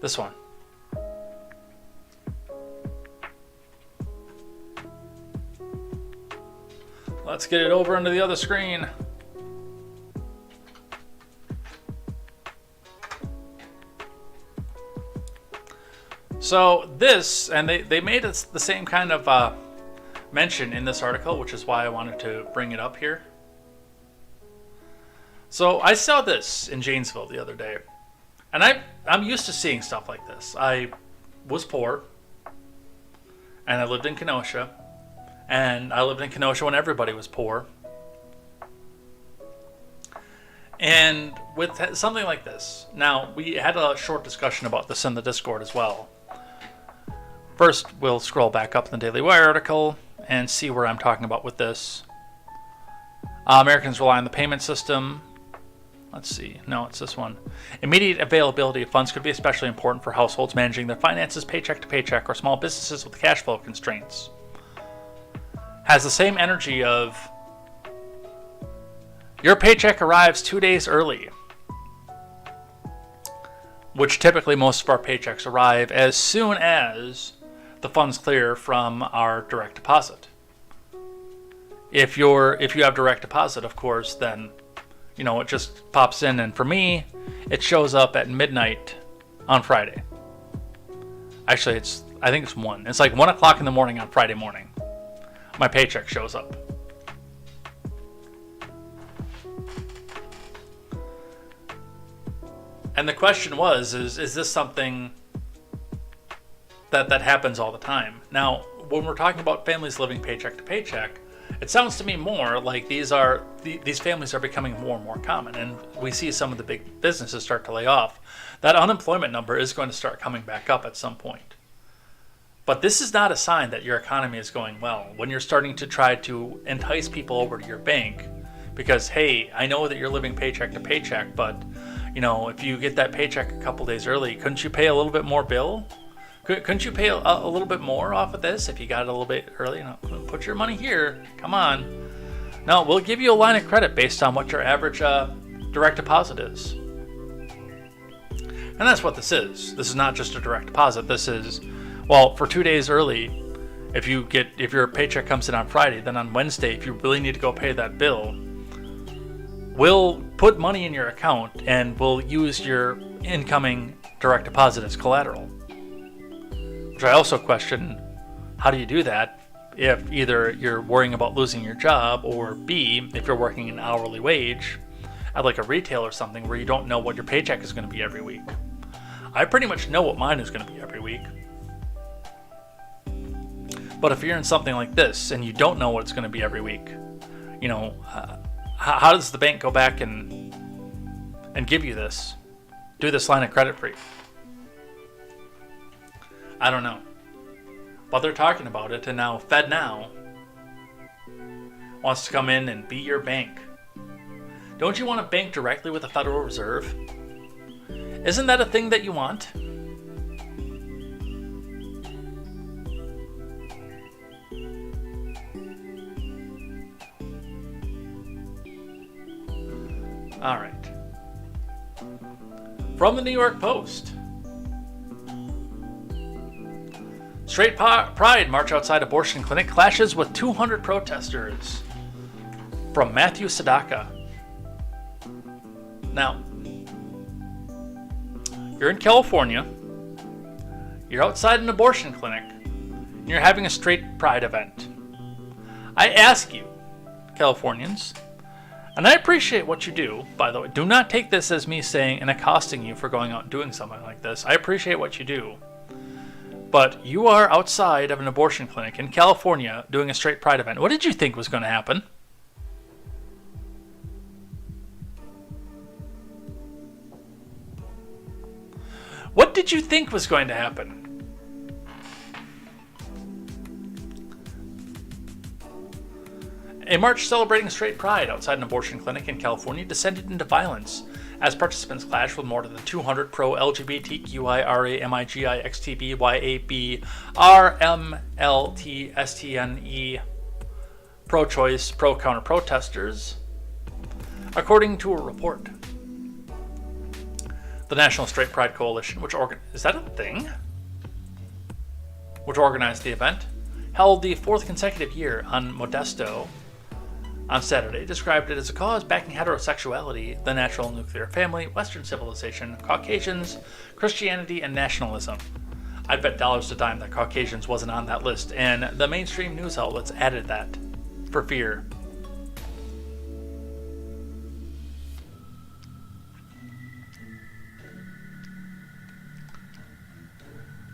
This one. Let's get it over into the other screen. So this, and they made it the same kind of mention in this article, which is why I wanted to bring it up here. So I saw this in Janesville the other day, and I'm used to seeing stuff like this. I was poor, and I lived in Kenosha. And I lived in Kenosha when everybody was poor. And with something like this, now we had a short discussion about this in the Discord as well. First, we'll scroll back up in the Daily Wire article and see where I'm talking about with this. Americans rely on the payment system. Let's see. No, it's this one. Immediate availability of funds could be especially important for households managing their finances paycheck to paycheck or small businesses with cash flow constraints. Has the same energy of your paycheck arrives 2 days early, which typically most of our paychecks arrive as soon as the funds clear from our direct deposit. If you have direct deposit, of course, then it just pops in, and for me, it shows up at midnight on Friday. Actually, I think it's 1. It's like 1 o'clock in the morning on Friday morning. My paycheck shows up. And the question was, is this something that happens all the time? Now, when we're talking about families living paycheck to paycheck, it sounds to me more like these families are becoming more and more common, and we see some of the big businesses start to lay off. That unemployment number is going to start coming back up at some point. But this is not a sign that your economy is going well when you're starting to try to entice people over to your bank because, hey, I know that you're living paycheck to paycheck, but, if you get that paycheck a couple days early, couldn't you pay a little bit more bill? Couldn't you pay a little bit more off of this if you got it a little bit early? Put your money here. Come on. No, we'll give you a line of credit based on what your average direct deposit is. And that's what this is. This is not just a direct deposit. This is... Well, for 2 days early, if your paycheck comes in on Friday, then on Wednesday, if you really need to go pay that bill, we'll put money in your account and we'll use your incoming direct deposit as collateral. Which I also question, how do you do that if either you're worrying about losing your job, or B, if you're working an hourly wage, at like a retail or something where you don't know what your paycheck is going to be every week. I pretty much know what mine is going to be every week. But if you're in something like this and you don't know what it's going to be every week, you know, how does the bank go back and give you this? Do this line of credit for you? I don't know. But they're talking about it, and now FedNow wants to come in and be your bank. Don't you want to bank directly with the Federal Reserve? Isn't that a thing that you want? All right. From the New York Post. Straight Pride march outside abortion clinic clashes with 200 protesters. From Matthew Sadaka. Now, you're in California. You're outside an abortion clinic. And you're having a straight pride event. I ask you, Californians, and I appreciate what you do, by the way. Do not take this as me saying and accosting you for going out and doing something like this. I appreciate what you do. But you are outside of an abortion clinic in California doing a straight pride event. What did you think was going to happen? What did you think was going to happen? A march celebrating straight pride outside an abortion clinic in California descended into violence as participants clashed with more than 200 pro-LGBTQIRA-MIGI-XTB-YAB-RMLTSTNE pro-choice, pro-counter protesters, according to a report. The National Straight Pride Coalition, is that a thing? Which organized the event, held the fourth consecutive year on Modesto on Saturday, described it as a cause backing heterosexuality, the natural nuclear family, Western civilization, Caucasians, Christianity, and nationalism. I'd bet dollars to dime that Caucasians wasn't on that list, and the mainstream news outlets added that for fear.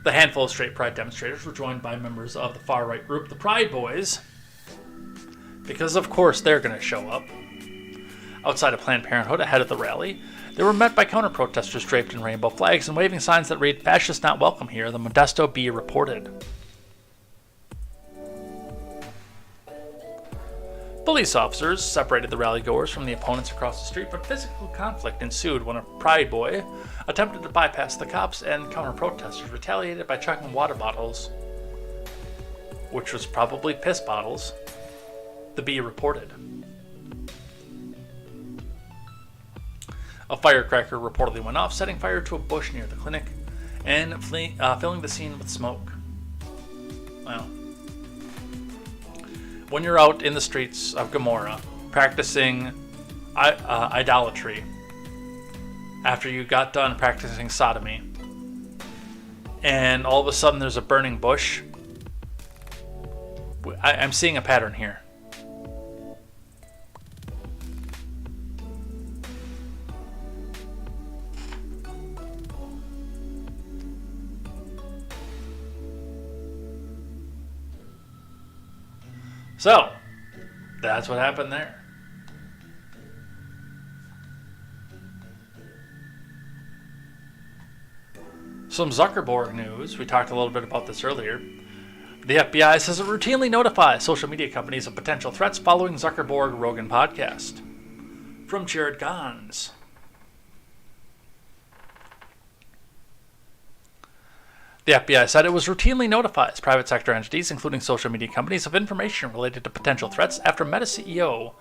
The handful of straight pride demonstrators were joined by members of the far-right group, the Pride Boys, because of course they're going to show up. Outside of Planned Parenthood ahead of the rally, they were met by counter-protesters draped in rainbow flags and waving signs that read, "Fascists not welcome here," the Modesto Bee reported. Police officers separated the rally-goers from the opponents across the street, but physical conflict ensued when a Pride Boy attempted to bypass the cops and counter-protesters retaliated by chucking water bottles, which was probably piss bottles, the Bee reported. A firecracker reportedly went off, setting fire to a bush near the clinic and filling the scene with smoke. Well, when you're out in the streets of Gomorrah practicing idolatry after you got done practicing sodomy and all of a sudden there's a burning bush, I'm seeing a pattern here. So, that's what happened there. Some Zuckerberg news. We talked a little bit about this earlier. The FBI says it routinely notifies social media companies of potential threats following Zuckerberg Rogan podcast. From Jared Gons. The FBI said it was routinely notifies private sector entities, including social media companies, of information related to potential threats after Meta CEO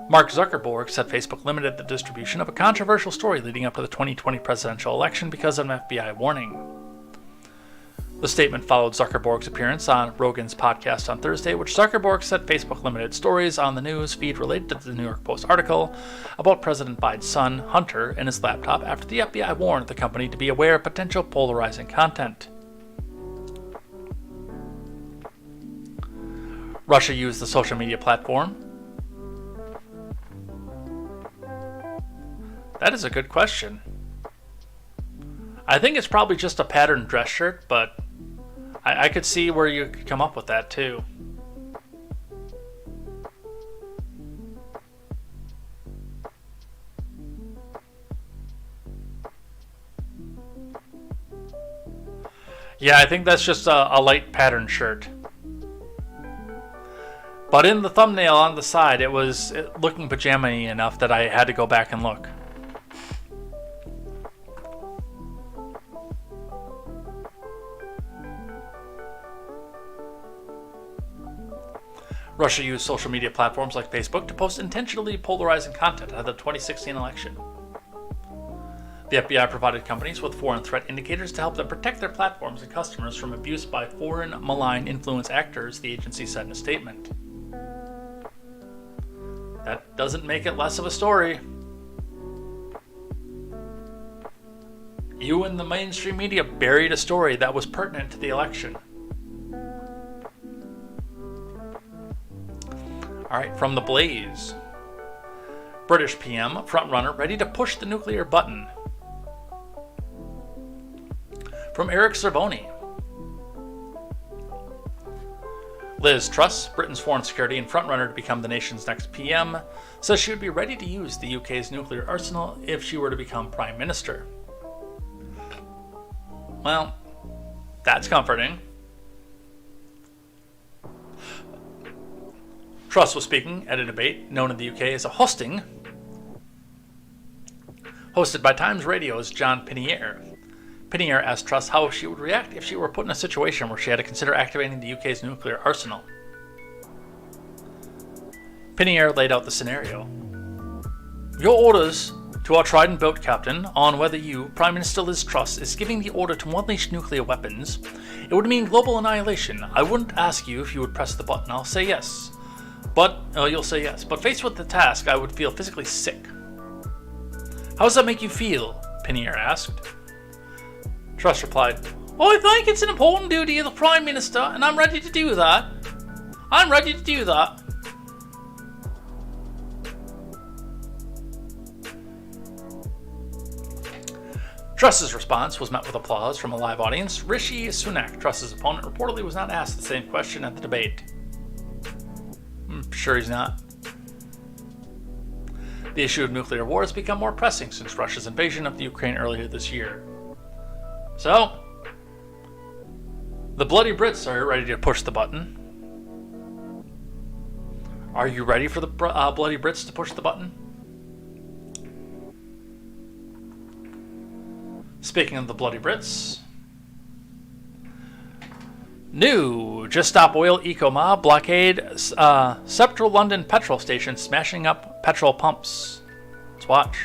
Mark Zuckerberg said Facebook limited the distribution of a controversial story leading up to the 2020 presidential election because of an FBI warning. The statement followed Zuckerberg's appearance on Rogan's podcast on Thursday, which Zuckerberg said Facebook limited stories on the news feed related to the New York Post article about President Biden's son, Hunter, and his laptop after the FBI warned the company to be aware of potential polarizing content. Russia used the social media platform That is a good question. I think it's probably just a patterned dress shirt, but I could see where you could come up with that too. Yeah, I think that's just a light patterned shirt. But in the thumbnail on the side, it was looking pajama-y enough that I had to go back and look. Russia used social media platforms like Facebook to post intentionally polarizing content ahead of the 2016 election. The FBI provided companies with foreign threat indicators to help them protect their platforms and customers from abuse by foreign malign influence actors, the agency said in a statement. That doesn't make it less of a story. You and the mainstream media buried a story that was pertinent to the election. Alright, from The Blaze. British PM frontrunner ready to push the nuclear button. From Eric Cervoni. Liz Truss, Britain's foreign security and frontrunner to become the nation's next PM, says she would be ready to use the UK's nuclear arsenal if she were to become Prime Minister. Well, that's comforting. Truss was speaking at a debate known in the UK as a hosting, hosted by Times Radio's John Pinnier. Pinnier asked Truss how she would react if she were put in a situation where she had to consider activating the UK's nuclear arsenal. Pinnier laid out the scenario. Your orders to our Trident boat captain on whether you, Prime Minister Liz Truss, is giving the order to unleash nuclear weapons, it would mean global annihilation. I wouldn't ask you if you would press the button. I'll say yes. You'll say yes. But faced with the task, I would feel physically sick. How does that make you feel? Pinnier asked. Truss replied, I think it's an important duty of the Prime Minister, and I'm ready to do that. I'm ready to do that. Truss's response was met with applause from a live audience. Rishi Sunak, Truss's opponent, reportedly was not asked the same question at the debate. I'm sure he's not. The issue of nuclear war has become more pressing since Russia's invasion of the Ukraine earlier this year. So, the bloody Brits are ready to push the button. Are you ready for the bloody Brits to push the button? Speaking of the bloody Brits, new Just Stop Oil Eco Mob blockade Central London petrol station smashing up petrol pumps. Let's watch.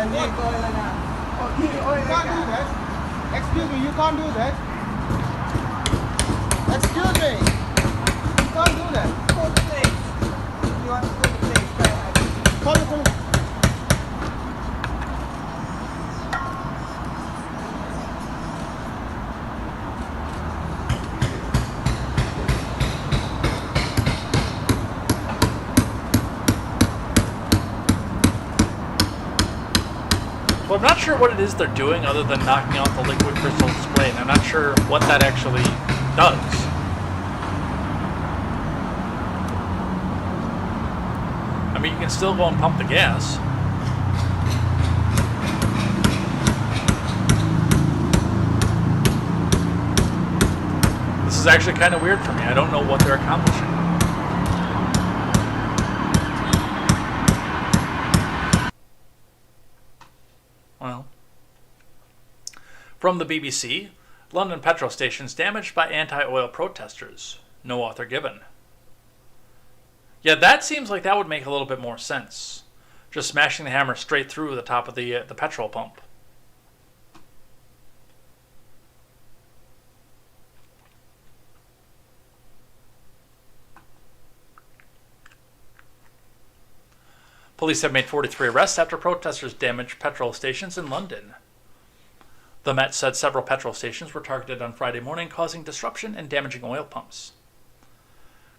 Need oil now. Oh, need oil. You can't do that. Excuse me, you can't do that. Excuse me. You can't do that. Call the police. You want to call the police? Call the police. So I'm not sure what it is they're doing other than knocking off the liquid crystal display, and I'm not sure what that actually does. I mean, you can still go and pump the gas. This is actually kind of weird for me. I don't know what they're accomplishing. Well, from the BBC, London petrol stations damaged by anti-oil protesters. No author given. Yeah, that seems like that would make a little bit more sense. Just smashing the hammer straight through the top of the petrol pump. Police have made 43 arrests after protesters damaged petrol stations in London. The Met said several petrol stations were targeted on Friday morning, causing disruption and damaging oil pumps.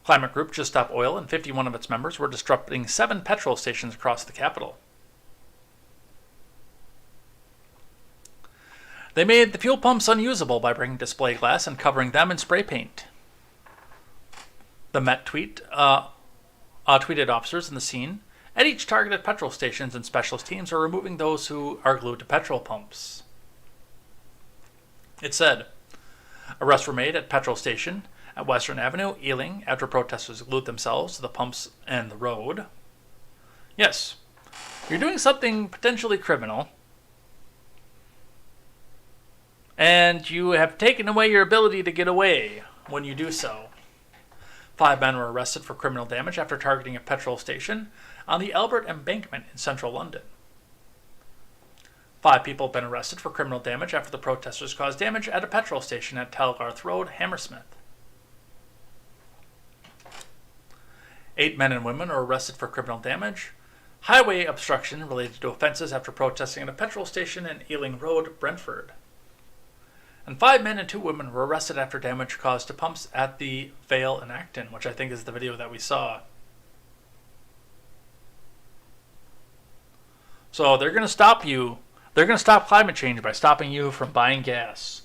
Climate Group Just Stop Oil and 51 of its members were disrupting 7 petrol stations across the capital. They made the fuel pumps unusable by bringing display glass and covering them in spray paint. The Met tweeted officers in the scene at each targeted petrol stations and specialist teams are removing those who are glued to petrol pumps. It said, arrests were made at petrol station at Western Avenue, Ealing, after protesters glued themselves to the pumps and the road. Yes, you're doing something potentially criminal, and you have taken away your ability to get away when you do so. 5 men were arrested for criminal damage after targeting a petrol station on the Albert Embankment in central London. 5 people have been arrested for criminal damage after the protesters caused damage at a petrol station at Talgarth Road, Hammersmith. 8 men and women are arrested for criminal damage, highway obstruction related to offences after protesting at a petrol station in Ealing Road, Brentford. And 5 men and 2 women were arrested after damage caused to pumps at the Vale in Acton, which I think is the video that we saw. So they're going to stop you. They're going to stop climate change by stopping you from buying gas.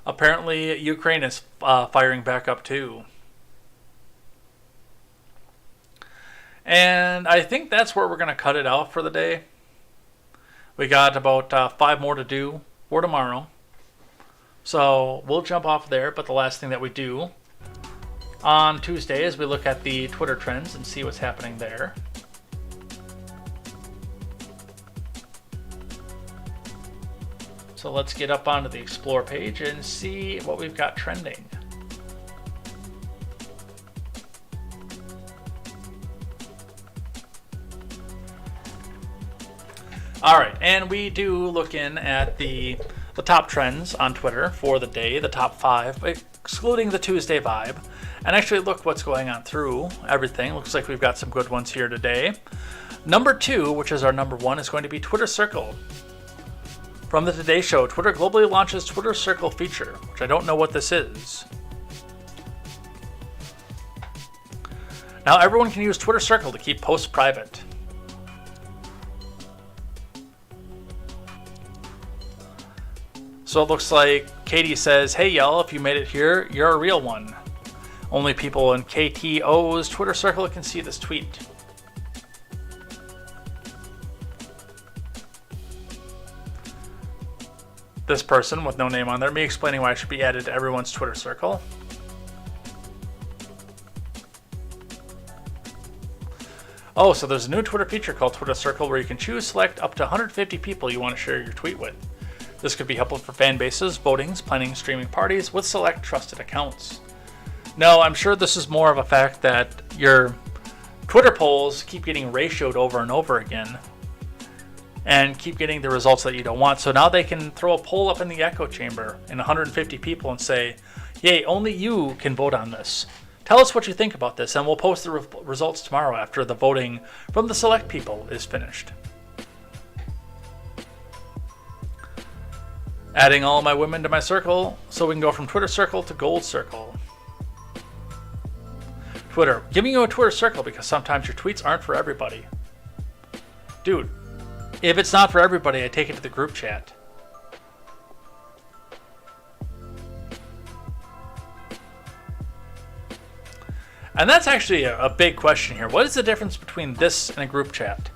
Apparently, Ukraine is firing back up too. And I think that's where we're going to cut it out for the day. We got about 5 more to do for tomorrow. So we'll jump off there, but the last thing that we do on Tuesday is we look at the Twitter trends and see what's happening there. So let's get up onto the Explore page and see what we've got trending. All right, and we do look in at the top trends on Twitter for the day, the top 5, excluding the Tuesday vibe, and actually look what's going on through everything. Looks like we've got some good ones here today. Number 2, which is our number 1, is going to be Twitter Circle. From the Today Show, Twitter globally launches Twitter Circle feature, which I don't know what this is. Now everyone can use Twitter Circle to keep posts private. So it looks like Katie says, hey y'all, if you made it here, you're a real one. Only people in KTO's Twitter circle can see this tweet. This person with no name on there, me explaining why I should be added to everyone's Twitter circle. Oh, so there's a new Twitter feature called Twitter Circle where you can choose, select up to 150 people you want to share your tweet with. This could be helpful for fan bases, votings, planning, streaming parties with select trusted accounts. No, I'm sure this is more of a fact that your Twitter polls keep getting ratioed over and over again and keep getting the results that you don't want. So now they can throw a poll up in the echo chamber in 150 people and say, yay, only you can vote on this. Tell us what you think about this, and we'll post the results tomorrow after the voting from the select people is finished. Adding all my women to my circle so we can go from Twitter Circle to Gold Circle. Twitter, giving you a Twitter Circle because sometimes your tweets aren't for everybody. Dude, if it's not for everybody, I take it to the group chat. And that's actually a big question here. What is the difference between this and a group chat?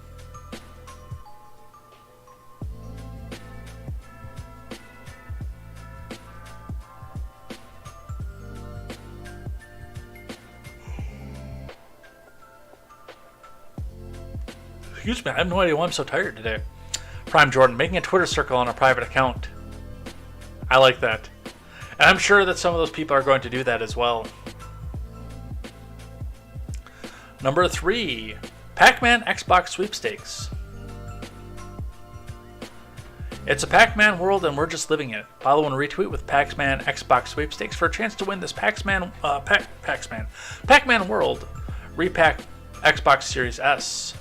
Excuse me, I have no idea why I'm so tired today. Prime Jordan, making a Twitter circle on a private account. I like that. And I'm sure that some of those people are going to do that as well. Number 3, Pac-Man Xbox Sweepstakes. It's a Pac-Man world and we're just living it. Follow and retweet with Pac-Man Xbox Sweepstakes for a chance to win this Pac-Man world repack Xbox Series S.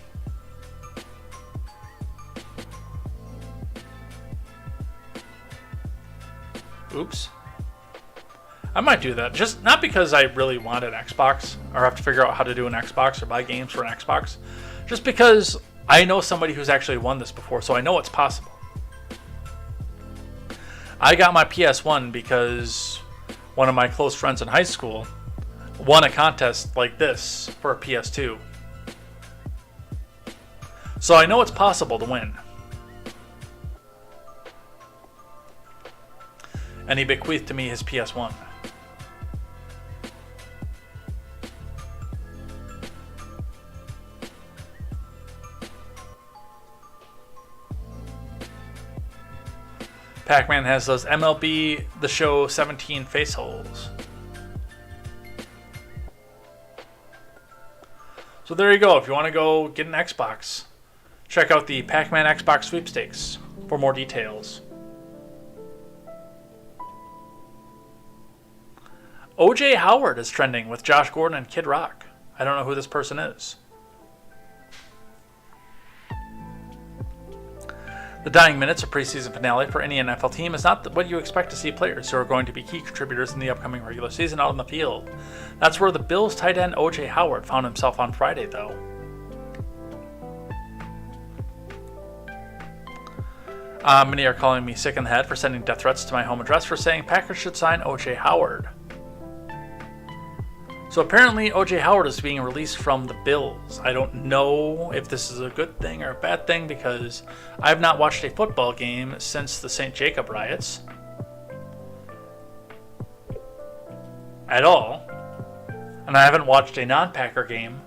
Oops. I might do that. Just not because I really want an Xbox or have to figure out how to do an Xbox or buy games for an Xbox. Just because I know somebody who's actually won this before, so I know it's possible. I got my PS1 because one of my close friends in high school won a contest like this for a PS2. So I know it's possible to win. And he bequeathed to me his PS1. Pac-Man has those MLB The Show 17 face holes. So there you go. If you want to go get an Xbox, check out the Pac-Man Xbox sweepstakes for more details. OJ Howard is trending with Josh Gordon and Kid Rock. I don't know who this person is. The dying minutes, a preseason finale for any NFL team, is not what you expect to see players who are going to be key contributors in the upcoming regular season out on the field. That's where the Bills tight end OJ Howard found himself on Friday, though. Many are calling me sick in the head for sending death threats to my home address for saying Packers should sign OJ Howard. So apparently OJ Howard is being released from the Bills. I don't know if this is a good thing or a bad thing because I have not watched a football game since the St. Jacob riots. At all. And I haven't watched a non-Packer game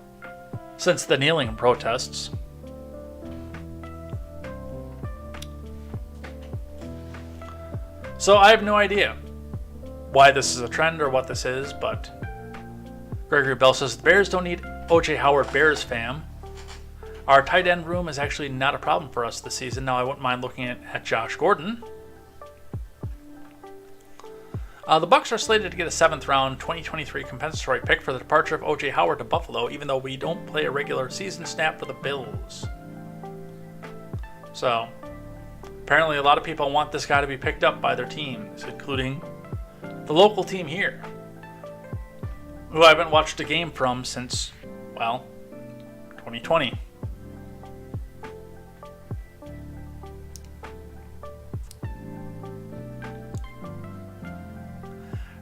since the kneeling protests. So I have no idea why this is a trend or what this is, but Gregory Bell says, the Bears don't need OJ Howard, Bears fam. Our tight end room is actually not a problem for us this season. Now, I wouldn't mind looking at Josh Gordon. The Bucs are slated to get a 7th round 2023 compensatory pick for the departure of OJ Howard to Buffalo, even though we don't play a regular season snap for the Bills. So, apparently a lot of people want this guy to be picked up by their teams, including the local team here, who I haven't watched a game from since, well, 2020.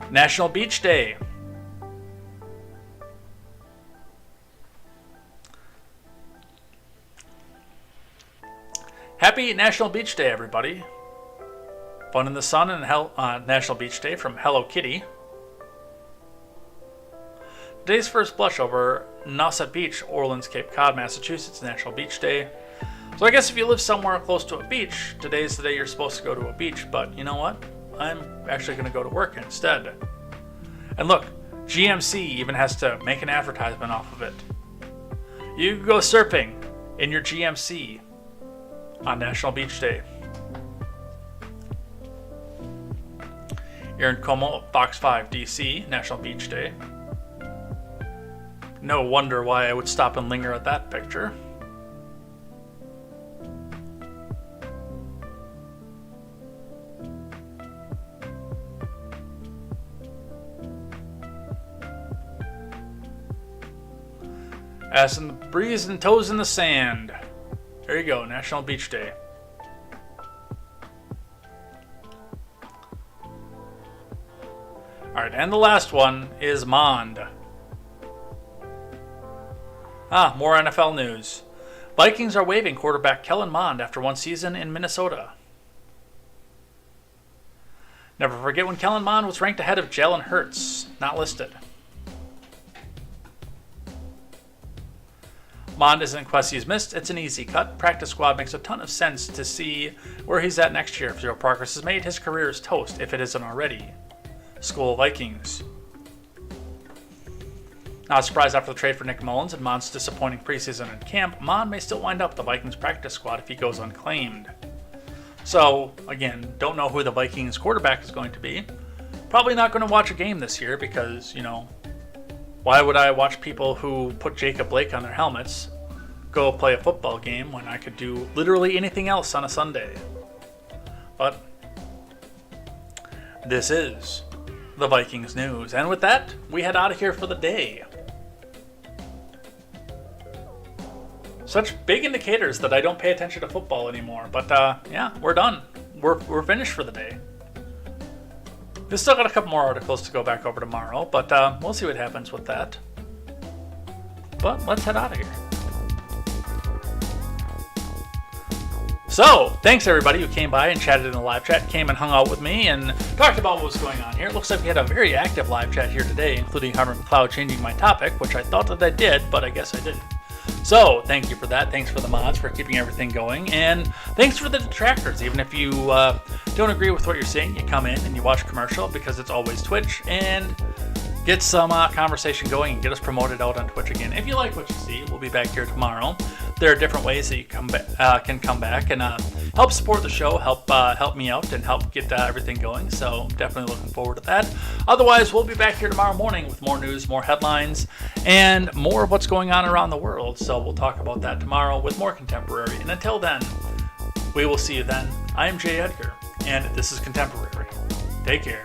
National Beach Day. Happy National Beach Day, everybody. Fun in the sun and National Beach Day from Hello Kitty. Today's first blush over Nauset Beach, Orleans, Cape Cod, Massachusetts, National Beach Day. So I guess if you live somewhere close to a beach, today's the day you're supposed to go to a beach, but you know what? I'm actually going to go to work instead. And look, GMC even has to make an advertisement off of it. You can go surfing in your GMC on National Beach Day. Here in Como, Fox 5 DC, National Beach Day. No wonder why I would stop and linger at that picture. Ass in the breeze and toes in the sand. There you go, National Beach Day. Alright, and the last one is Mond. More NFL news. Vikings are waiving quarterback Kellen Mond after one season in Minnesota. Never forget when Kellen Mond was ranked ahead of Jalen Hurts, not listed. Mond isn't Quessie's missed, it's an easy cut. Practice squad makes a ton of sense to see where he's at next year. If zero progress is made, his career is toast, if it isn't already. Skol Vikings. Not surprised after the trade for Nick Mullins and Mond's disappointing preseason in camp, Mond may still wind up the Vikings practice squad if he goes unclaimed. So, again, don't know who the Vikings quarterback is going to be. Probably not going to watch a game this year because, Why would I watch people who put Jacob Blake on their helmets go play a football game when I could do literally anything else on a Sunday? But this is the Vikings news. And with that, we head out of here for the day. Such big indicators that I don't pay attention to football anymore. But yeah, we're done. We're finished for the day. We've still got a couple more articles to go back over tomorrow, but we'll see what happens with that. But let's head out of here. So, thanks everybody who came by and chatted in the live chat, came and hung out with me and talked about what was going on here. It looks like we had a very active live chat here today, including Hunter McLeod changing my topic, which I thought that I did, but I guess I didn't. So, thank you for that. Thanks for the mods for keeping everything going. And thanks for the detractors. Even if you don't agree with what you're saying, you come in and you watch commercial because it's always Twitch and get some conversation going and get us promoted out on Twitch again. If you like what you see, we'll be back here tomorrow. There are different ways that you can come back and help support the show, help me out, and help get everything going. So definitely looking forward to that. Otherwise, we'll be back here tomorrow morning with more news, more headlines, and more of what's going on around the world. So we'll talk about that tomorrow with more Contemporary. And until then, we will see you then. I am Jay Edgar, and this is Contemporary. Take care.